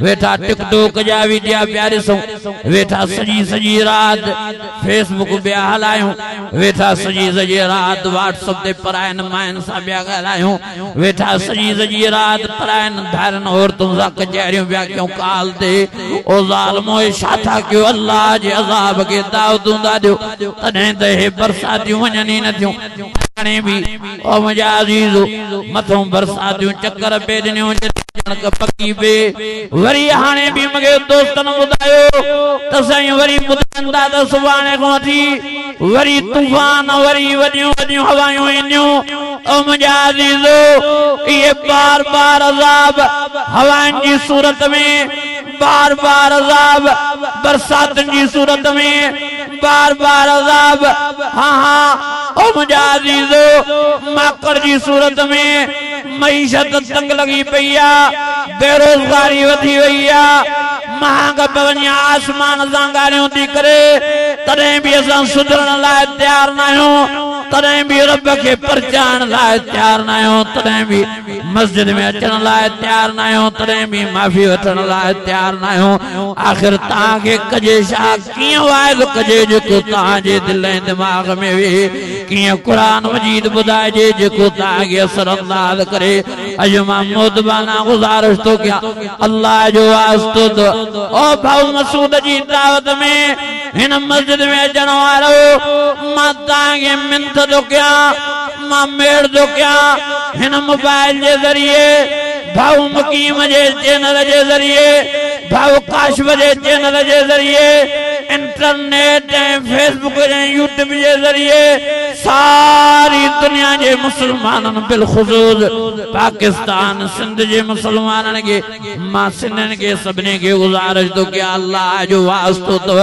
वेठा टिकटॉक जा वीडियो प्यारे सो वेठा सजी रात फेसबुक बिया हलायूं वेठा सजी रात व्हाट्सएप ते परायन मायन सा बिया गलायूं वेठा सजी रात परायन धारन औरतों सा कचहरियों बिया क्यों काल दे ओ जालिमो शाथा क्यों अल्लाह जे अजाब के दावतूं दा दियो तने ते हे बरसातियूं वञनी न थियूं भी ओ मुझा अजीजो मथों बरसातियों चक्कर पे दिनियों जनक पक्की पे वरी हाने भी मगे दोस्तन बुधायो तसाई वरी बुधंदा त सुभाणे को थी वरी तूफान वरी वडियूं हवायूं इंदियूं ओ मुझा अजीजो ये बार बार अजाब हवान जी सूरत में बार बार अजाब बरसात की सूरत में बार बार अजाब हाँ ओ मुझा अजीजो माकर जी सूरत में मईशत तंग लगी पईया बेरोजगारी वधी वईया महांग पवनिया आसमान जांगारियों थी करे तने भी असां सुधरण लाइ तैयार न आहियूं तने भी रब के परचान लाइ तैयार न आहियूं तने भी मस्जिद में अचण लाइ तैयार न आहियूं तने भी माफी वठण लाइ तैयार न आहियूं आखिर तां के कजे छा कीअं वाइदो कजे जेको तां जे दिल ऐं दिमाग में वे कीअं कुरान मजीद बुधाइजे जेको तां के असर अंदाज करे अॼु मां मोदबाना गुज़ारिश तो कयां अल्लाह जो वास्तो तो ओ भाऊ मसूद जी दावत में हिन मस्जिद में अचण वारो मां तांखे मिंथ तो कयां मां मेड़ तो कयां हिन मोबाइल जे ज़रिए भाऊ मुकीम जे चैनल जे ज़रिए भाऊ काशिफ जे चैनल जे ज़रिए इंटरनेट फेसबुक यूट्यूब के जरिए सारी दुनिया के मुसलमानन बिलखुसूस पाकिस्तान सिंध के मुसलमानन के मां सिंधन के सबने के गुजारिश तो कि अल्लाह जो वास्तो तो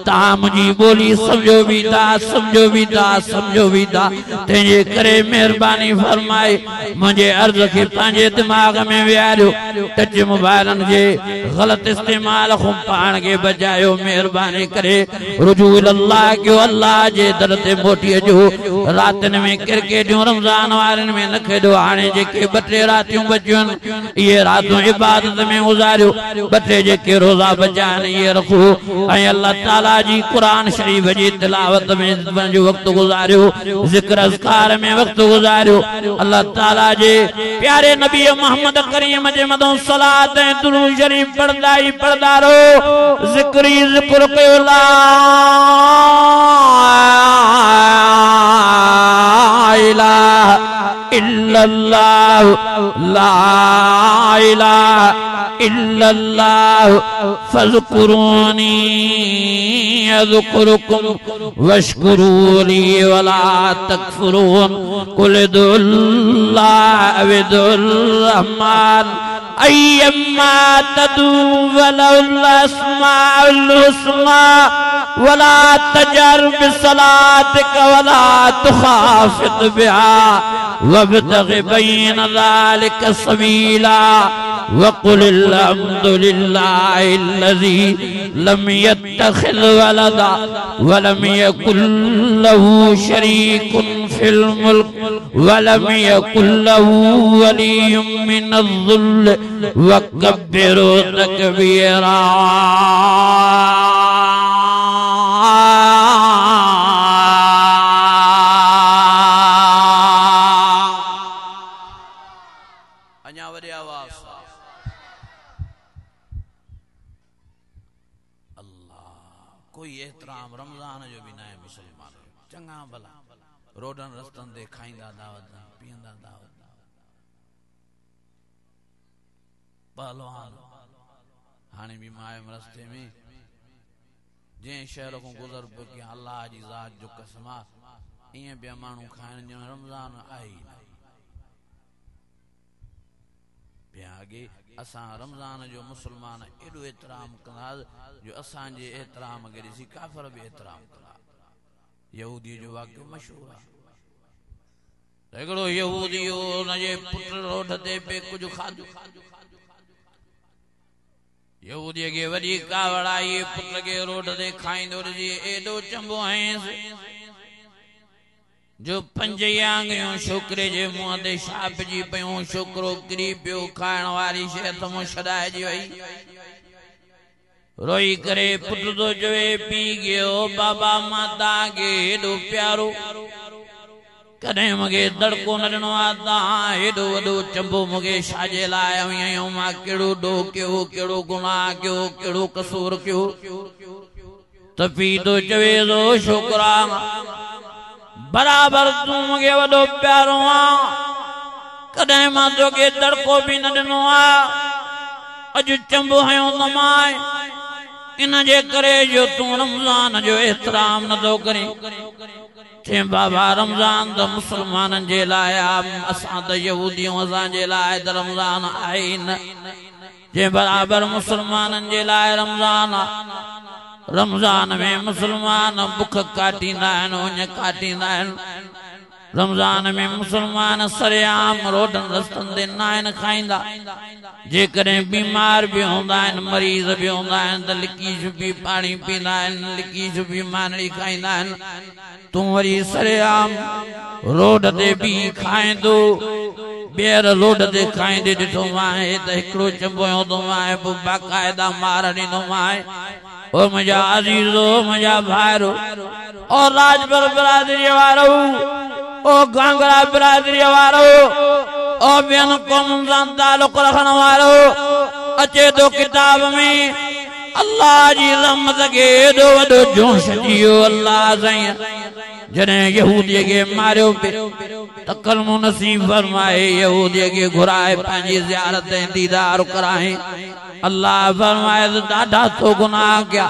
ता मुझी बोली समझो भी था तेजे करे मेहरबानी फरमाए मुझे अर्ज के पांजे दिमाग में वियारो टच मोबाइलन के गलत इस्तेमाल को पान के बचायो मेहरबानी करे रुजू अल्लाह क्यों अल्लाह जे दर ते मोटी जो रातन में क्रिकेटियों रमजान वारन में न खेडो हाने जेके बटे रातियों बचियूं ये रातों इबादत में गुजारियो बटे जेके रोजा बचान ये रखो ऐं अल्लाह ताला जी कुरान शरीफ जी तिलावत में जो वक्त गुजारियो जिक्र अज़कार में वक्त गुजारियो अल्लाह ताला जे प्यारे नबी मोहम्मद करीम जे मदों सलात ऐं दुरूद शरीफ पढ़दा रहो जिक्र कयो ला इलाहा इल्लल्लाह ला इलाहा इल्लल्लाह फज़कुरूनी अज़कुरुकुम वश्कुरूली वला तकफुरून कुल दुल्लाह विदुल रहमान अय्यम्मा तदू वलहुल अस्माउल हुस्ना वला तजर बिसलातिक वला तुखाफित बिहा वब्तगि बैन ज़ालिक सबीला वक़ुल अल्हम्दुलिल्लाहि अल्लज़ी लम यत्तखिज़ वलदा वलम यकुल लहू शरीकुन फिल मुल्क वलम यकुल लहू वलियुम मिनज़्ज़ुल्ल वकब्बिरहु तकबीरा रोडन रस्तन दे खाइंदा दावत पींदा दावत पहलवान हाने भी मायम रस्ते में जे शहर को गुजर के अल्लाह जी जात जो कसमा इए बे मानू खाइन जो रमजान आई बे आगे असा रमजान जो मुसलमान एडो एहतराम करा जो असा जे एहतराम के सी काफर भी एहतराम करा यहूदी जो वाक्य मशहूर है एकड़ो यहूदी न जे पुट रोड ते पे कुछ खादो यहूदी के वडी कावड़ाई पुट के रोड ते खाइंदो जी एडो चंबो है जो पंज आंगुरियूं छोकिरे जे मुंहं ते छापिजी पियूं छोकिरो किरी पियो खाइण वारी शइ हथ मां छॾाइजी वई रोई करे पुट तो चवे पी गयो बाबा मां तव्हांखे हेॾो प्यारो कॾहिं मूंखे दड़को न ॾिनो आहे तव्हां हेॾो वॾो चंबो मूंखे छाजे लाइ आहियो मां कहिड़ो ॾोह कयो कहिड़ो गुनाह कयो कहिड़ो कसूर कयो त पीउ तो चवे थो छोकिरा बराबर तूं मूंखे वॾो प्यारो आहे कॾहिं मां तोखे दड़को बि न ॾिनो आहे अॼु चंबो हयो त मां इन जे करे जो तूं रमज़ान जो एहतराम नथो करे चए बाबा रमज़ान त मुसलमाननि जे लाइ असां त यहूदियूं असांजे लाइ त रमज़ान आहे न जे बराबर मुसलमाननि जे लाइ रमज़ान आहे रमज़ान में मुसलमान बुख काटींदा आहिनि उञ काटींदा आहिनि रमज़ान में मुसलमान सरेआम रोडनि रस्तनि ते न आहिनि खाईंदा जेकॾहिं बीमार भी हूंदा आहिनि मरीज़ भी हूंदा आहिनि त लिकी छुपी पाणी पींदा आहिनि लिकी छुपी मानड़ी खाईंदा आहिनि तूं वरी सरेआम रोड ते भी खाईंदो ॿीहर रोड ते खाईंदे ॾिठो मां त हिकिड़ो चंबो हूंदो मां पोइ बाक़ाइदा मार ॾींदो मां ओ मुंहिंजा अज़ीज़ो मुंहिंजा भाइरो और राजपुर बिरादरी वारो ओ गांगरा बिरादरी वारो ओ ॿियनि क़ौमुनि सां तालुक़ रखण वारो अचे थो किताब में अल्लाह जी रहमत खे एॾो वॾो जोश अची वियो अल्लाह साईं जॾहिं यहूदीअ खे मारियो पियो त कलमो नसीब फरमाए यहूदीअ खे घुराए पंहिंजी ज़ियारत ऐं दीदार कराए अल्लाह फरमाए त ॾाढा तो गुनाह कया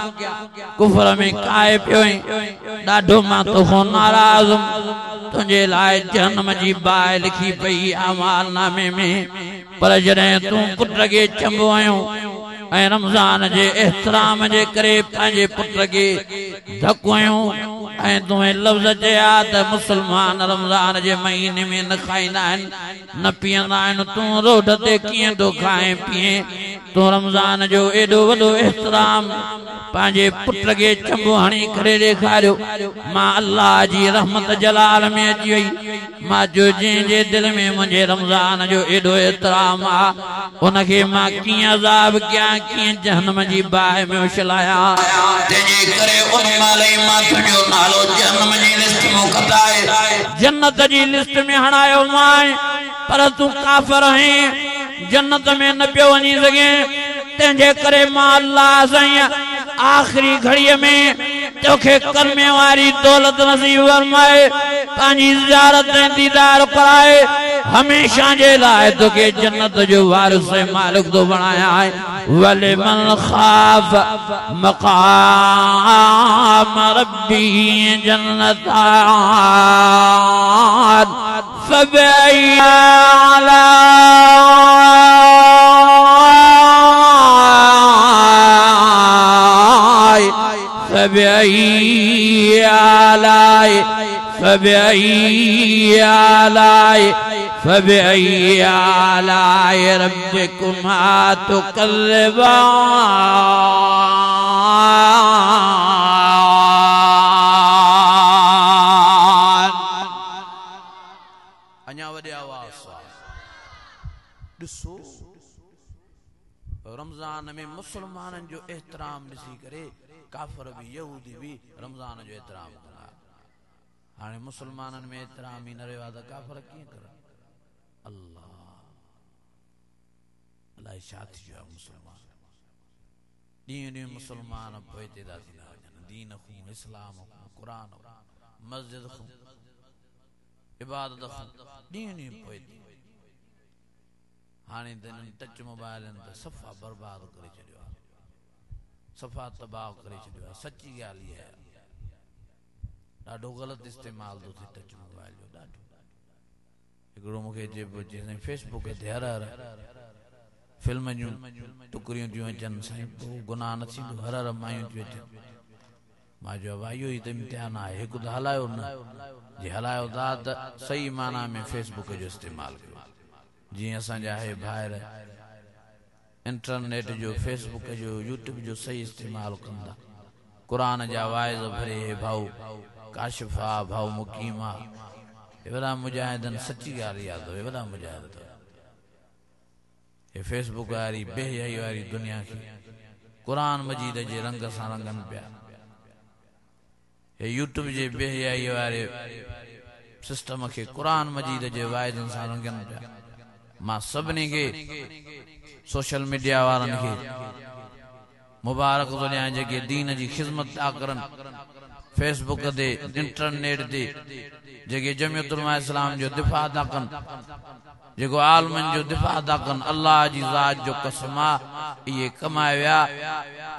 कुफर में काए पियो ॾाढो मां तोखां नाराज़ तुंहिंजे लाइ जहन्नम जी बाहि लिखी पई अमाल नामे में पर जॾहिं तूं पुट खे चंबो आहियो ऐं रमज़ान जे एहतराम जे करे पंहिंजे पुट खे धको आहियो ऐं तुंहिं लफ़्ज़ चया त मुसलमान रमज़ान जे महीने में न खाईंदा आहिनि न पीअंदा आहिनि तूं रोड ते कीअं थो खाए पीए तूं रमज़ान जो एॾो वॾो एहतराम पंहिंजे पुट खे चंबो हणी करे ॾेखारियो मां अल्लाह जी रहमत जलाल में अची वई मां जो जंहिंजे दिलि में मुंहिंजे रमज़ान जो एॾो एहतराम आहे उनखे मां कीअं अज़ाब कयां कीअं जहन्नम जी बाहि में उछलायां तंहिंजे करे उन महिल ई मां तुंहिंजो नालो जहन्नम जी लिस्ट में कढाए जन्नत जी लिस्ट में हणायो मां पर तूं काफ़िर आहीं जन्नत में न पियो वञी सघे तंहिंजे करे मां अल्लाह साईं आख़िरी घड़ीअ में तोखे कर्मे वारी दौलत नसीब फरमाए पंहिंजी ज़ियारत ऐं दीदार कराए हमेशा जे लाइ तोखे जन्नत जो वारिस ऐं मालिक थो बणाया आहे वलिमन ख़ाफ़ मक़ाम रब्बी जन्नतान फबअय्यि فبأي آلاء ربكما تكذبان अञा वॾे आवाज़ सां ॾिसो रमज़ान में मुसलमाननि जो एहतराम ॾिसी करे काफ़िर भी यहूदी भी रमज़ान जो एहतराम कंदा हाणे मुसलमाननि में एहतराम ही न रहियो आहे त काफ़िर कीअं करे अल्लाह छा थी वियो आहे मुसलमान ॾींहुं ॾींहुं मुसलमान पोइते था थींदा वञनि दीन खूं इस्लाम खूं क़ुरान मस्जिद खूं इबादत खूं ॾींहुं ॾींहुं पोइते हाणे त इन्हनि टच मोबाइलनि ते सफ़ा बर्बाद करे छॾियो आहे सफ़ा तबाह करे छॾियो आहे सची ॻाल्हि इहा आहे ॾाढो ग़लति इस्तेमाल थो थिए टच मोबाइल जो ॾाढो हिकिड़ो मूंखे चए फेसबुक ते हर हर फिल्म जूं टुकड़ियूं थियूं अचनि साईं पोइ गुनाह न थींदो हर हर मायूं थियूं अचनि मां चयो भाई इहो ई त इम्तिहान आहे हिकु त हलायो न जे हलायो था त सही माना में फेसबुक जो इस्तेमालु कयो जीअं असांजा हे ॿाहिरि इंटरनेट जो फेसबुक जो यूट्यूब जो सही इस्तेमालु कंदा क़ुरान जा वाइज़ भरे भाऊ काशिफ़ा भाऊ मुकीमा वॾा मुजाहिदन सच्ची ॻाल्हि यादि हो वॾा मुजाहिद ये फेसबुक वारी बेहयाई वारी दुनिया की कुरान मजीद जे रंग सां रंगनि पिया ये यूट्यूब जे बेहयाई वारे सिस्टम के कुरान मजीद जे वाइदन सां रंगनि पिया मां सभिनी खे सोशल मीडिया वारनि खे मुबारक थो ॾियां जेके दीन जी ख़िदमत था करनि फेसबुक ते इंटरनेट ते जेके जमियत उलमा इस्लाम जो दिफ़ा था कनि जेको आलमनि जो दिफ़ा था कनि अल्लाह जी ज़ात जो कसम आहे इहे कमाए विया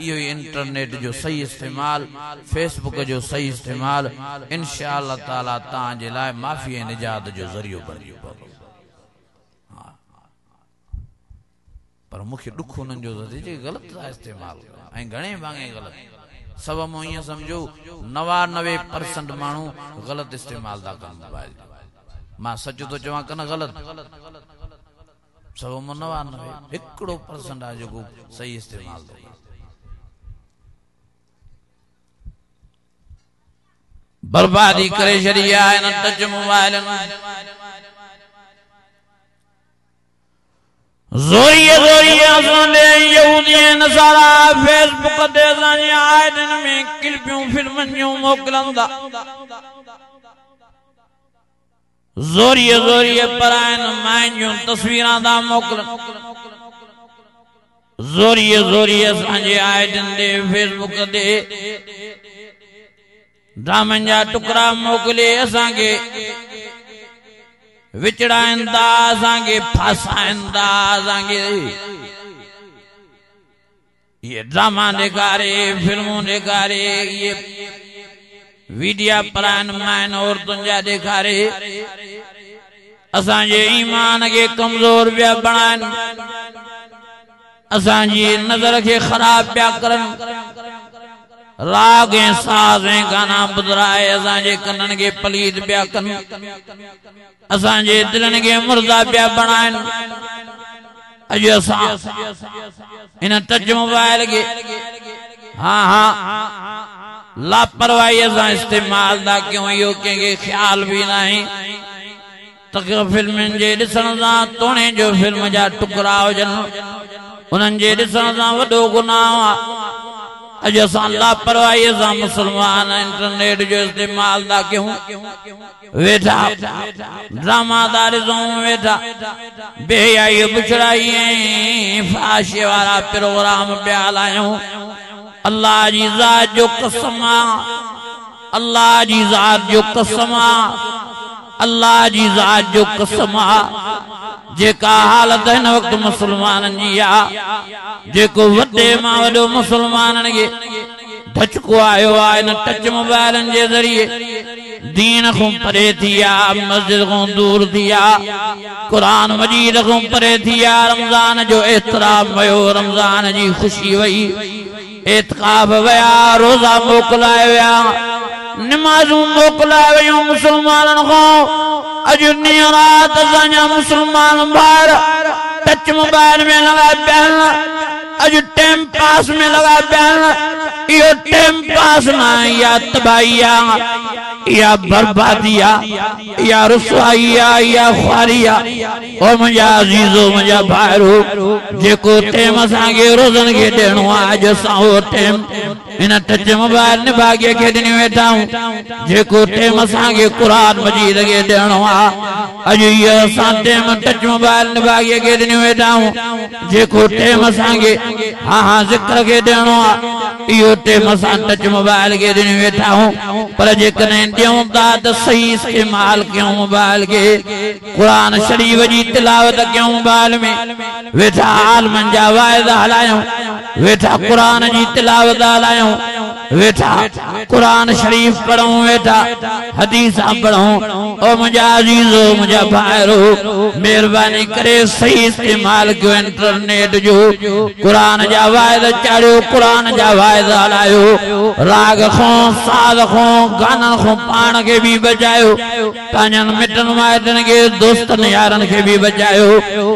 इहो ई इंटरनेट जो सही इस्तेमाल फेसबुक जो सही इस्तेमाल इंशाअल्लाह ताला तव्हांजे लाइ माफ़ी ऐं निजात जो ज़रियो बणिजी पवंदो पर मूंखे ॾुख उन्हनि जो जे ग़लति था इस्तेमाल ऐं घणे भाङे ग़लति सब मूं ईअं सम्झो 99% माण्हू ग़लति इस्तेमाल था कनि मोबाइल मां सच थो चवां कन ग़लति सब मूं 99% आहे जेको सही इस्तेमाल थो करे बर्बादी करे छॾी आहे इन टच मोबाइल ज़ोरीअ असांजे यहूदी ऐं नसारा फेसबुक ते असांजी आयतन में क्लिपियूं फिल्मनि जूं मोकिलंदा ज़ोरीअ परायनि मायुनि जूं तस्वीरां था मोकिलनि ज़ोरीअ असांजे आयतन ते फेसबुक ते ड्रामनि जा टुकड़ा मोकिले असांखे विचड़ाइनि था असांखे फासाइनि था असांखे ये ड्रामा ॾेखारे फिल्मूं ॾेखारे ये वीडिया परायनि माइनि औरतुनि जा ॾेखारे असांजे ईमान खे कमज़ोर पिया बणाइनि असांजी नज़र खे ख़राब पिया करनि राग ऐं साज़ ऐं गाना ॿुधाए असांजे कननि खे पलीद पिया कनि असांजे दिलनि खे मुर्दा पिया बणाइनि अॼु असां इन टच मोबाइल खे लापरवाहीअ सां इस्तेमाल था कयूं इहो कंहिंखे ख़्याल बि न आहे त फिल्मुनि जे ॾिसण सां तोणे जो फिल्म जा टुकड़ा हुजनि उन्हनि जे ॾिसण सां वॾो गुनाह आहे अॼु असां लापरवाहीअ सां मुस्लमान इंटरनेट जो इस्तेमाल था कयूं वेठा ड्रामा था ॾिसूं वेठा बेहयाई बुछड़ाई ऐं फाशे वारा प्रोग्राम पिया हलायूं अल्लाह जी ज़ात जो कसम आहे अल्लाह जी ज़ात जो कसम आहे अल्लाह जी ज़ात जो कसम आहे जेका हालत हिन वक़्तु मुसलमाननि जी आहे जेको वॾे मां वॾो मुसलमाननि खे धचको आयो आहे इन टच मोबाइलनि जे ज़रिए दीन खां परे थी विया मस्जिद खां दूर थी विया क़ुरान मजीद खां परे थी विया रमज़ान जो एतिराम वियो रमज़ान जी ख़ुशी वई एतिकाफ़ विया रोज़ा मोकिलाए विया नमाज़ूं मोकिलाए वियूं मुसलमाननि खां अॼु ॾींहुं राति असांजा मुसलमान ॿार टच मोबाइल में लॻा पिया आहिनि अॼु टाइम पास में लॻा पिया आहिनि इहो टाइम पास न या तबाही आहे या बर्बादी आहे या रुसवाई आहे या ख़्वारी आहे ओ मुंहिंजा अज़ीज़ो मुंहिंजा भाइरो जेको टाइम असांखे रोज़नि खे ॾियणो आहे अॼु असां उहो टाइम इन टच मोबाइल निभाॻीअ खे ॾिनी वेठा आहियूं जेको टाइम असांखे क़ुरान मजीद खे ॾियणो आहे अॼु इहो असां टाइम टच मोबाइल निभाॻीअ खे ॾिनी वेठा आहियूं जेको टाइम असांखे ज़िक्र खे ॾियणो आहे इहो टाइम असां टच मोबाइल खे ॾिनी वेठा आहियूं पर जेकॾहिं ॾियूं था त सही इस्तेमाल कयूं मोबाइल खे क़ुरान शरीफ़ जी तिलावत कयूं मोबाइल में वेठा आलमनि जा वाइदा हलायूं वेठा क़ुरान जी तिलावत हलायूं वेठा क़ुरान शरीफ़ पढ़ूं वेठा हदीसां पढ़ूं ओ मुंहिंजा अज़ीज़ो मुंहिंजा भाइरो महिरबानी करे सही इस्तेमाल कयो इंटरनेट जो क़ुरान जा वाइदा चाढ़ियो क़ुरान जा वाइदा हलायो राग खां साज़ खां गाननि खां पाण खे बि बचायो पंहिंजनि मिटनि माइटनि खे दोस्तनि यारनि खे बि बचायो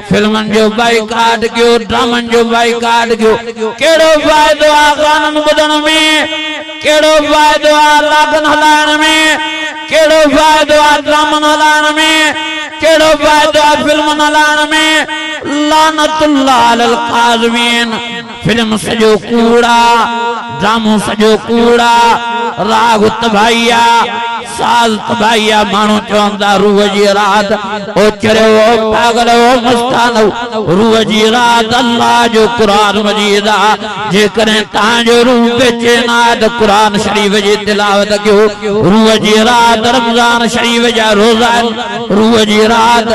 फिल्मनि जो बाइकाट कयो ड्रामनि जो बाइकाट कयो कहिड़ो फ़ाइदो आहे गाननि ॿुधण में कहिड़ो फ़ाइदो आहे लागन हलाइण में केड़ो फायदो आ ड्रामन हलाइण में, केड़ो फायदो आ फिल्म हलाइण में। लानतुल्लाह अलल काज़िमीन। फिल्म सजो कूड़ा, ड्रामो सजो कूड़ा, राग तबाहिया, साल तबाहिया। मानो चवंदा रूह जी रात ओ चरे ओ पागल ओ मस्तान रूह जी रात अल्लाह जो कुरान मजीद आ। जेकरे तांजो रूह बेचैन आ त कुरान शरीफ जी तिलावत कयो। रूह जी रात रमजान शरीफ जा रोज़ा, रूह जी रात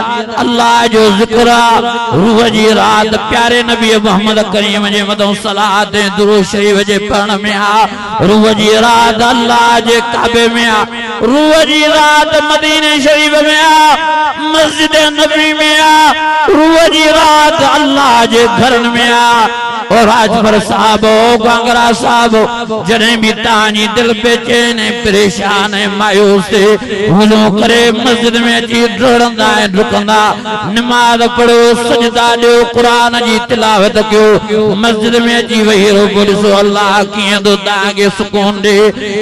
अल्लाह जो जिक्र आ। रूह जी रात प्यारे नबी मोहम्मद करीम जे मथां सलात ऐं दुरूद शरीफ जे पढ़ण में आ। रूह जी रात अल्लाह जे काबे में आ। रूह जी रात मदीने शरीफ में आ, मस्जिद नबी में आ। रूह जी रात अल्लाह जे घरन में आ। और राजभर साहब कांगरा साहब जने भी तानी दिल बेचैन परेशान है मायूस थे वुज़ू करे मस्जिद में अची डोड़ंदा है रुकंदा नमाज पढ़ो सजदा दो कुरान जी तिलावत कयो। मस्जिद में अची वही रो ॾिसो अल्लाह कीअं थो तव्हांखे सुकून ॾे,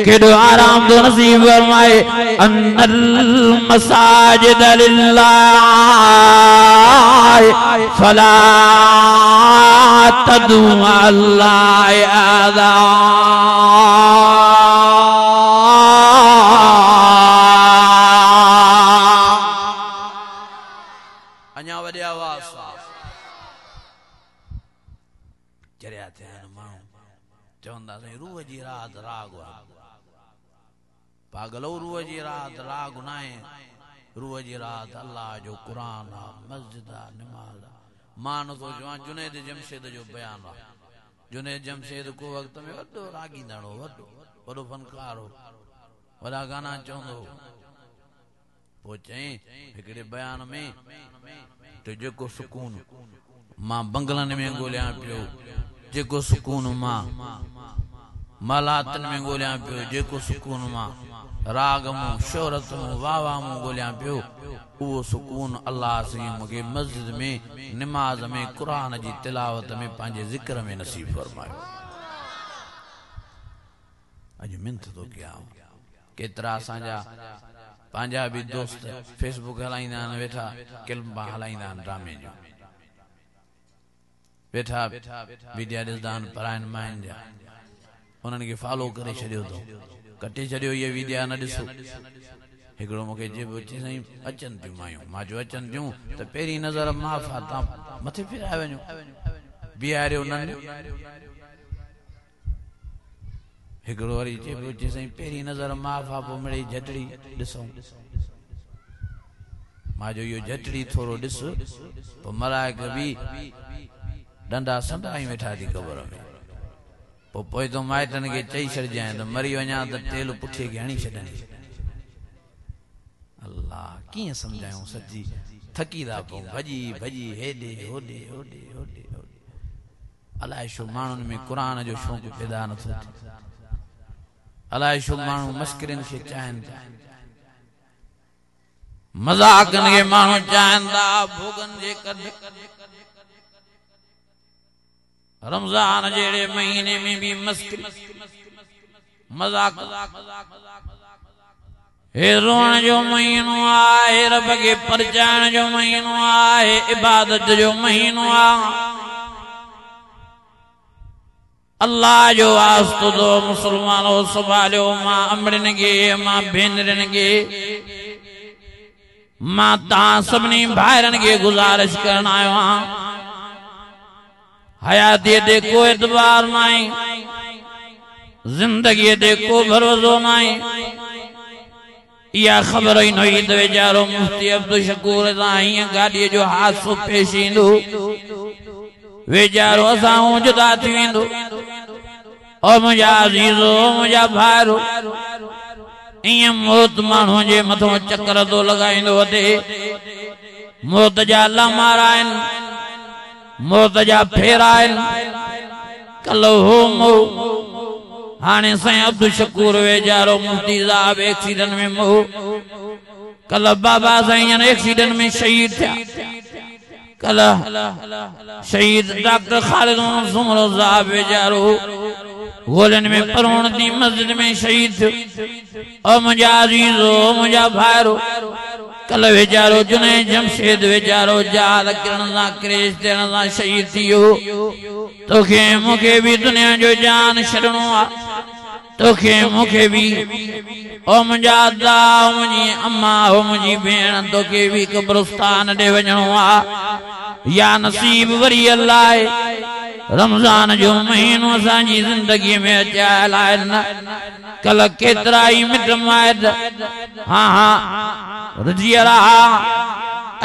केॾो आराम थो नसीब फरमाए। अन्नल मसाजिद लिल्लाह फला तदू अल्लाह अदा। अञा वॾे आवाज़ सां चरिया थिया आहिनि माण्हू चवंदासीं रूह जी रात राग पागलो रूह जी रात राग न आहे। रूह जी रात अल्लाह जो कुरान आहे, मस्जिद आहे, नमाज़ आहे। मां नथो चवां जुनैद जमशेद जो बयान आहे। जुनैद जमशेद को वक़्त में वॾो रागींदड़ हो, वॾो फनकार हो, वॾा गाना चवंदो हो। पोइ चई हिकिड़े बयान में तो जेको सुकून मां बंगलनि में ॻोल्हियां पियो, जेको सुकून मां मालातनि में ॻोल्हियां पियो, जेको सुकून मां राग मूं शोहरत मूं वाह वाह मूं ॻोल्हियां पियो, उहो सुकून अल्लाह साईं मूंखे मस्जिद में निमाज़ में कुरान जी तिलावत में पंहिंजे ज़िक्र में नसीब फरमायो। अॼु मिंथ थो कयां केतिरा असांजा पंहिंजा बि दोस्त फेसबुक हलाईंदा आहिनि, वेठा किल्मा हलाईंदा आहिनि ड्रामे जो, वेठा वीडिया ॾिसंदा आहिनि परायण माइन जा, उन्हनि खे फॉलो करे छॾियो अथऊं, कटे छॾियो इहे वीडिया न ॾिसो। हिकिड़ो मूंखे चइबो चई साईं अचनि थियूं मायूं, मां चयो अचनि थियूं त पहिरीं नज़र माफ़ आहे, तव्हां मथे फिराए वञो, बीहारियो न। हिकिड़ो वरी चइबो चई साईं पहिरीं नज़र माफ़ आहे, पोइ मिड़ई झटड़ी ॾिसूं। मां जो इहो झटड़ी थोरो ॾिस, पोइ मलाइक बि डंडा संडाई वेठा थी क़बर में, पोइ तो माइटनि खे चई छॾिजांइ त मरी वञा त तेल पुठीअ खे हणी छॾनि। अल्लाह कीअं सम्झायूं, सची थकी था पऊं, भॼी भॼी हेॾे होॾे होॾे होॾे होॾे। अलाए छो माण्हुनि में क़ुरान जो शौक़ु पैदा नथो थिए, अलाए छो माण्हू मस्करिन खे चाहिनि था, मज़ाकनि खे माण्हू चाहिनि था, भोगनि जे करे। रमज़ान जहिड़े महीने में भी मस्करी मज़ाक, हे रोण जो महीनो आहे, रब खे परचाइण जो महीनो आहे, इबादत जो महीनो आहे। अल्लाह जो वास्तो दो मुसलमानो संभालियो, मां अमड़नि खे, मां भेनरनि खे, मां तव्हां सभिनी भाइरनि खे गुज़ारिश करण आयो आहियां। हयाती ते को एतबार नाहे, जिंदगी ते को भरोसो नाहे। इहा ख़बर ई न हुई त वीचारो मुफ्ती अब्दुल शकूर सां हीअं गाॾीअ जो हादसो पेश ईंदो, वीचारो असां जुदा थी वेंदो। ओ मुंहिंजा अज़ीज़ो, मुंहिंजा भाइरो, ईअं मौत माण्हूअ जे मथां चकर थो लॻाईंदो वठे। मौत जा लम्हा आहिनि, मौत जा फेरा आहिनि। कल हो मो हाणे साईं अब्दुल शकूर वेचारो मुफ्ती साहब एक्सीडेंट में मो, कल बाबा साईं एक्सीडेंट में शहीद थिया। कल शहीद डॉक्टर खालिद सुमरो साहब वेचारो गोलन में परोण दी मस्जिद में शहीद थियो। ओ मुझा अजीजो मुझा भाइरो कल वेचारो जुने जमशेद वेचारो जाल किरण सा क्रेश थियण सा शहीद थियो तोखे मूंखे भी दुनिया जो जान छॾणो आ तोखे मूंखे भी ओ मुझा अदा ओ मुझी अम्मा ओ मुझी भेण तोखे भी कब्रिस्तान ॾे वञणो आ या नसीब वरी अल्लाह रमजान जो महीनो असांजी जिंदगी में अचायल आहे न कल केतिरा ई मिट माइट हाँ रजी रहा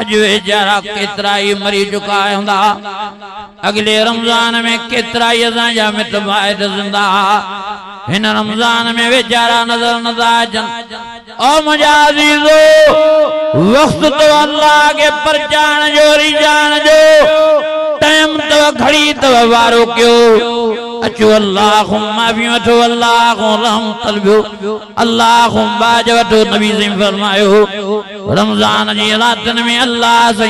अॼु वेचारा केतिरा ई मरी चुका हूंदा अगले रमजान में केतिरा ई असांजा मिट माइट ज़िंदा हिन रमजान में वेचारा नज़र नथा अचनि ओ मुंहिंजा अज़ीज़ो वक़्तु तो अल्लाह के परचान जो रिजान जो टाइम तो घड़ी तो वारो क्यों अचो अल्लाह माफ़ी वठो अल्लाह रहम तलबो अल्लाह बाज वठो नबी से फरमायो रमजान जी रातन में अल्लाह से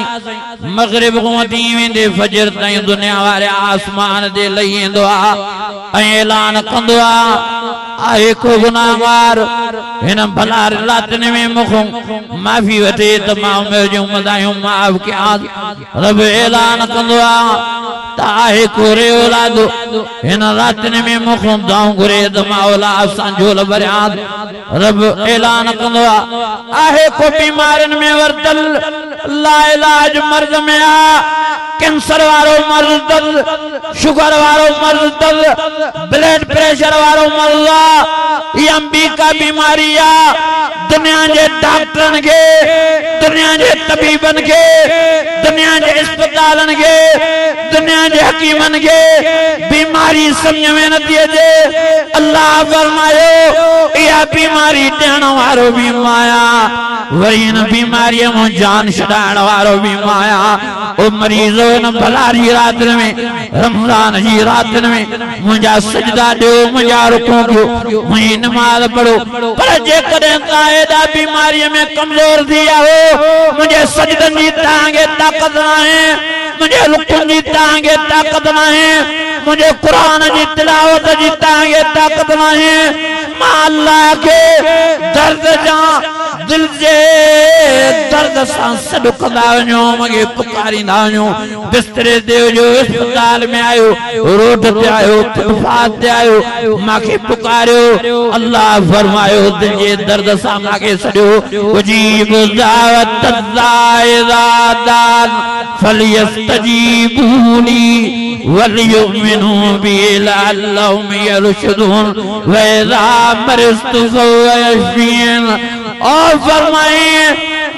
मगरिब को वठी वेंदे फजर ताईं दुनिया वाले आसमान ते लही वेंदो आ ऐलान कंदो आहे को गुनाहगार हिन भला रातन में मुखों माफ़ी वठे त मां उमिरि जूं मदायूं माफ़ कयां रब ऐलान कंदो आहे को रे औलाद हिन रातन में मुखों दाऊं घुरे त मां औलाद सां झोल भरियां रब ऐलान कंदो आहे को बीमारन में वरतल ला इलाज मर्ज में कैंसर वारो मर्ज दल शुगर वारो मर्ज दल ब्लड प्रेशर वारो मर्ज या का बीमारी दुनिया के डॉक्टरन के दुनिया के तबीबन के दुनिया के अस्पतालन के दुनिया के हकीमन के बीमारी समझ में नथी अचे अल्लाह फरमायो या बीमारी ॾियण वारो भी माया वरी इन बीमारी में जान छॾाइण वारो भी माया ओ मरीज़ो इन भलारी रात में रमजान जी रात में मुझा सजदा दो मुझा रुको दो मुझी नमाज पढ़ो पर जे कदे कायदा बीमारी में कमजोर थी आओ मुझे सजदन जी तांगे ताकत ना है मुझे रुकन जी तांगे ताकत ना है मुझे कुरान जी तिलावत जी तांगे ताकत ना है मां अल्लाह के दर्द जा दिल जे दर्द सां सॾु कंदा वञो मूंखे पुकारींदा वञो बिस्तरे ते जो अस्पताल में आयो रोड ते आयो फुटपाथ ते आयो मूंखे पुकारियो अल्लाह फरमायो दिल जे दर्द सां मूंखे सॾियो उजीब दावत दान फलियस्तजीबूनी वलियुमिनू बि लअल्लहुम यरशुदून व इज़ा मरिस्तु फहुव और फरमाए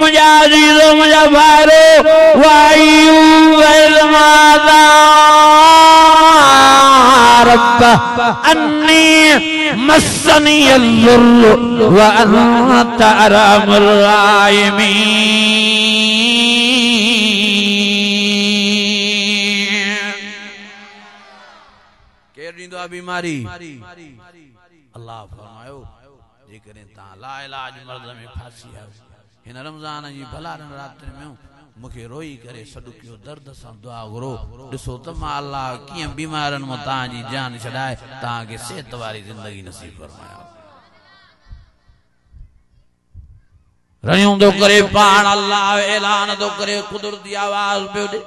मुझा अजीज़ो मुझा भाइरो वायु वज़मादा रब्ब अन्नी मस्सनी अज़्ज़ुर्रु व अन्त अरहमुर राहिमीन केर ॾींदो आहे बीमारी अल्लाह फरमायो जेकॾहिं तव्हां ला इलाज मर्ज़ में फासी आहियो हिन रमज़ान जी भलारनि रातिनि में मूंखे रोई करे सॾु कयो दर्द सां दुआ घुरो ॾिसो त मां अल्लाह कीअं बीमारनि मां तव्हांजी जान छॾाए तव्हांखे सेहत वारी ज़िंदगी नसीब फरमायो रहियूं थो करे पाण अल्लाह ऐलान थो करे कुदरती आवाज़ पियो ॾे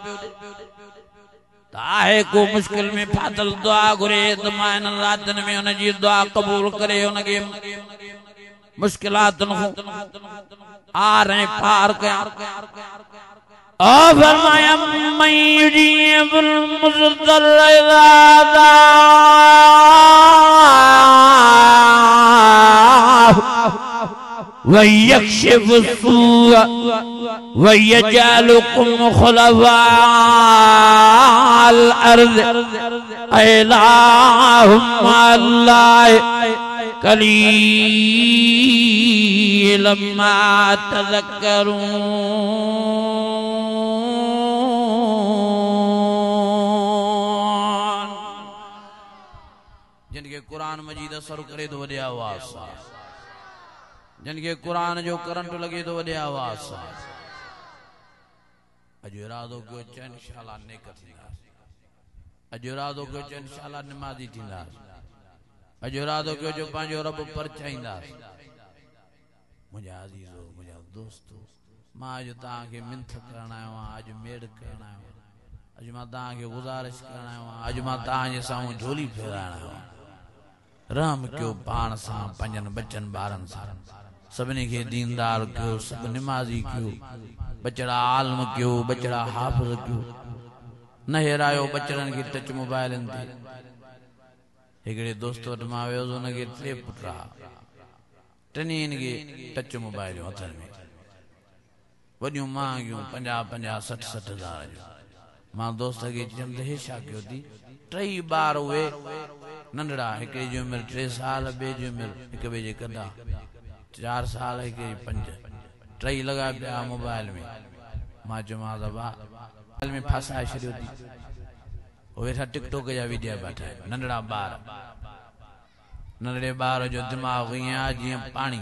आहे को मुश्किल में फाथल दुआ घुरे त मां इन रातनि में उनजी दुआ क़बूल करे उनखे मुश्किलात आर ऐं पार कयां ओ फरमाया मैं युजीबुल मुज़्तर इज़ा वयक्शिफु सूअ वयजअलुकुम खुलफाअल अर्ज़ इलाहुम्मा अल्लाह कलीलन मा तज़क्करून जिनके कुरान मजीद असर करे तो वॾे आवाज़ सां जिनके कुरान जो करंट लगे तो वॾे आवाज़ सां अॼु इरादो कयो त इंशाअल्लाह नेक थींदासीं अॼु इरादो कयो त इंशाअल्लाह नमाज़ी थींदासीं अॼु इरादो कयो जो पंहिंजो रब परचाईंदासीं मुझे अजीजो मुझे दोस्तो मां जो तां के मिंथ करण आयो आज मेड़ करण आयो आज मां तां के गुजारिश करण आयो आज मां तां जे सामू झोली फेराण आयो रहम क्यों पाण सां पंजन बच्चन बारन सां सभिनी खे दीनदार क्यों सब निमाज़ी क्यों बचड़ा आलम क्यों बचड़ा हाफ़िज़ क्यों न हेरायो बचड़न के टच मोबाइलन ते हिकड़े दोस्त वटि मां वियोसि उनखे 3 पुट टनीन के टच मोबाइल हथन में वॾियूं महांगियूं 50-50 60 हज़ार जो मां दोस्त खे चयमि त हे छा कयो थी 3 ॿार उहे नंढड़ा हिकिड़े जी उमिरि 3 साल ॿिए जी उमिरि हिक ॿिए जे कदा 4 साल हिकिड़े 5 3 लॻा पिया मोबाइल में मां चयोमांसि भाउ मोबाइल में फासाए छॾियो थी उहे वेठा टिकटॉक जा वीडियो पिया ठाहिनि नंढड़ा ॿार नंढड़े ॿार जो दिमाग़ ईअं आहे जीअं पाणी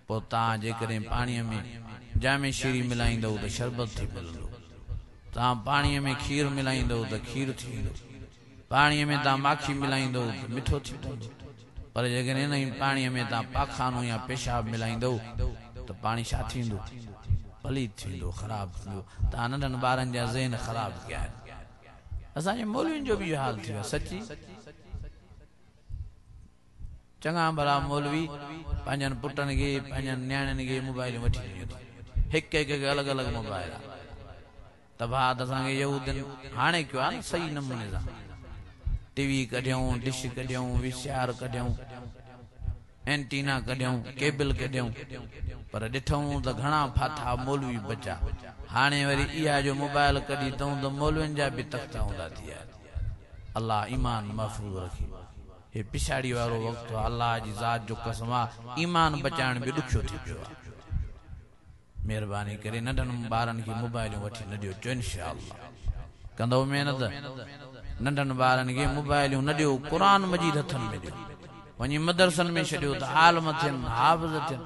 पोइ तव्हां जेकॾहिं पाणीअ में जामे शीरी मिलाईंदव त शरबत थी मिलंदो तव्हां पाणीअ में खीर मिलाईंदव त खीर थी वेंदो पाणीअ में तव्हां माखी मिलाईंदव त मिठो थी वेंदो पर जेकॾहिं इन पाणीअ में तव्हां पाखानो या पेशाब मिलाईंदव त पाणी छा थींदो पलीत थींदो ख़राब थींदो तव्हां नंढनि ॿारनि जा ज़हन ख़राब कया आहिनि असांजे मौलवियुनि जो बि इहो हाल थी वियो सची चङा भला मौलवी पंहिंजनि पुटनि खे पंहिंजनि न्याणियुनि खे मोबाइल वठी ॾियूं हिक हिक अलॻि अलॻि मोबाइल आहे त भाउ असांखे यहूदनि हाणे कयो आहे न सही नमूने सां टीवी कढियऊं डिश कढियऊं VCR कढियऊं एंटीना कढियऊं केबल कढियऊं पर ॾिठऊं त घणा फाथा मौलवी बचा हाणे वरी इहा जो मोबाइल कढी अथऊं त मौलवियुनि जा बि तख़्ता हूंदा थी विया अल्लाह ईमान महफ़ूज़ रखी हे पिछाड़ी वारो वक़्तु अल्लाह जी ज़ात जो कसम आहे ईमान बचाइण बि ॾुखियो थी पियो आहे महिरबानी करे नंढनि ॿारनि खे मोबाइलियूं वठी न ॾियो चओ इंशाअल्लाह कंदव महिनत नंढनि ॿारनि खे मोबाइलियूं न ॾियो क़ुर मजीद हथनि में ॾियो वञी मदरसनि में छॾियो त आलम थियनि हाफ़िज़ थियनि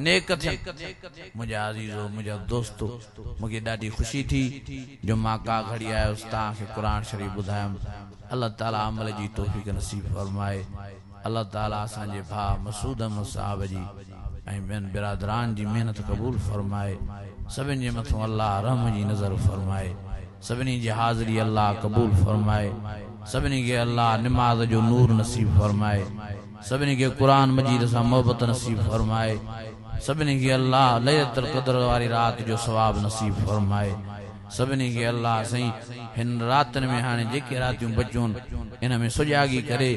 नेक थियनि मुंहिंजा अज़ीज़ो मुंहिंजा दोस्तो मूंखे ॾाढी ख़ुशी थी जो मां का घड़ी आयुसि तव्हांखे क़ुर शरीफ़ ॿुधायुमि अल्लाह ताला अमल जी तौफ़ीक़ नसीब फरमाए अल्लाह ताला असांजे भाउ मसूद अहमद साहब जी ऐं ॿियनि बिरादरान जी महिनत क़बूल फरमाए सभिनी जे मथां अल्लाह रहम जी नज़र फरमाए सभिनी जी हाज़िरी अल्लाह क़बूल फरमाए सभिनी खे अल्लाह निमाज़ जो नूर नसीब फरमाए सभिनी खे क़ुर मजीद सां मोहबत नसीब फरमाए सभिनी खे अल्लाह लैलतुल क़द्र वारी रात जो सवाब नसीब फरमाए सभिनी खे अल्लाह सही हिन रातनि में हाणे जेके रातियूं बचियूं इन में सुजागी करे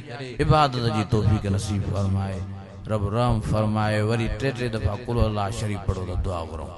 इबादत जी तौफ़ीक़ नसीब फरमाए रब रहम फरमाए वरी 3 दफ़ा कुल अल्लाह शरीफ पढ़ो त दुआ करूं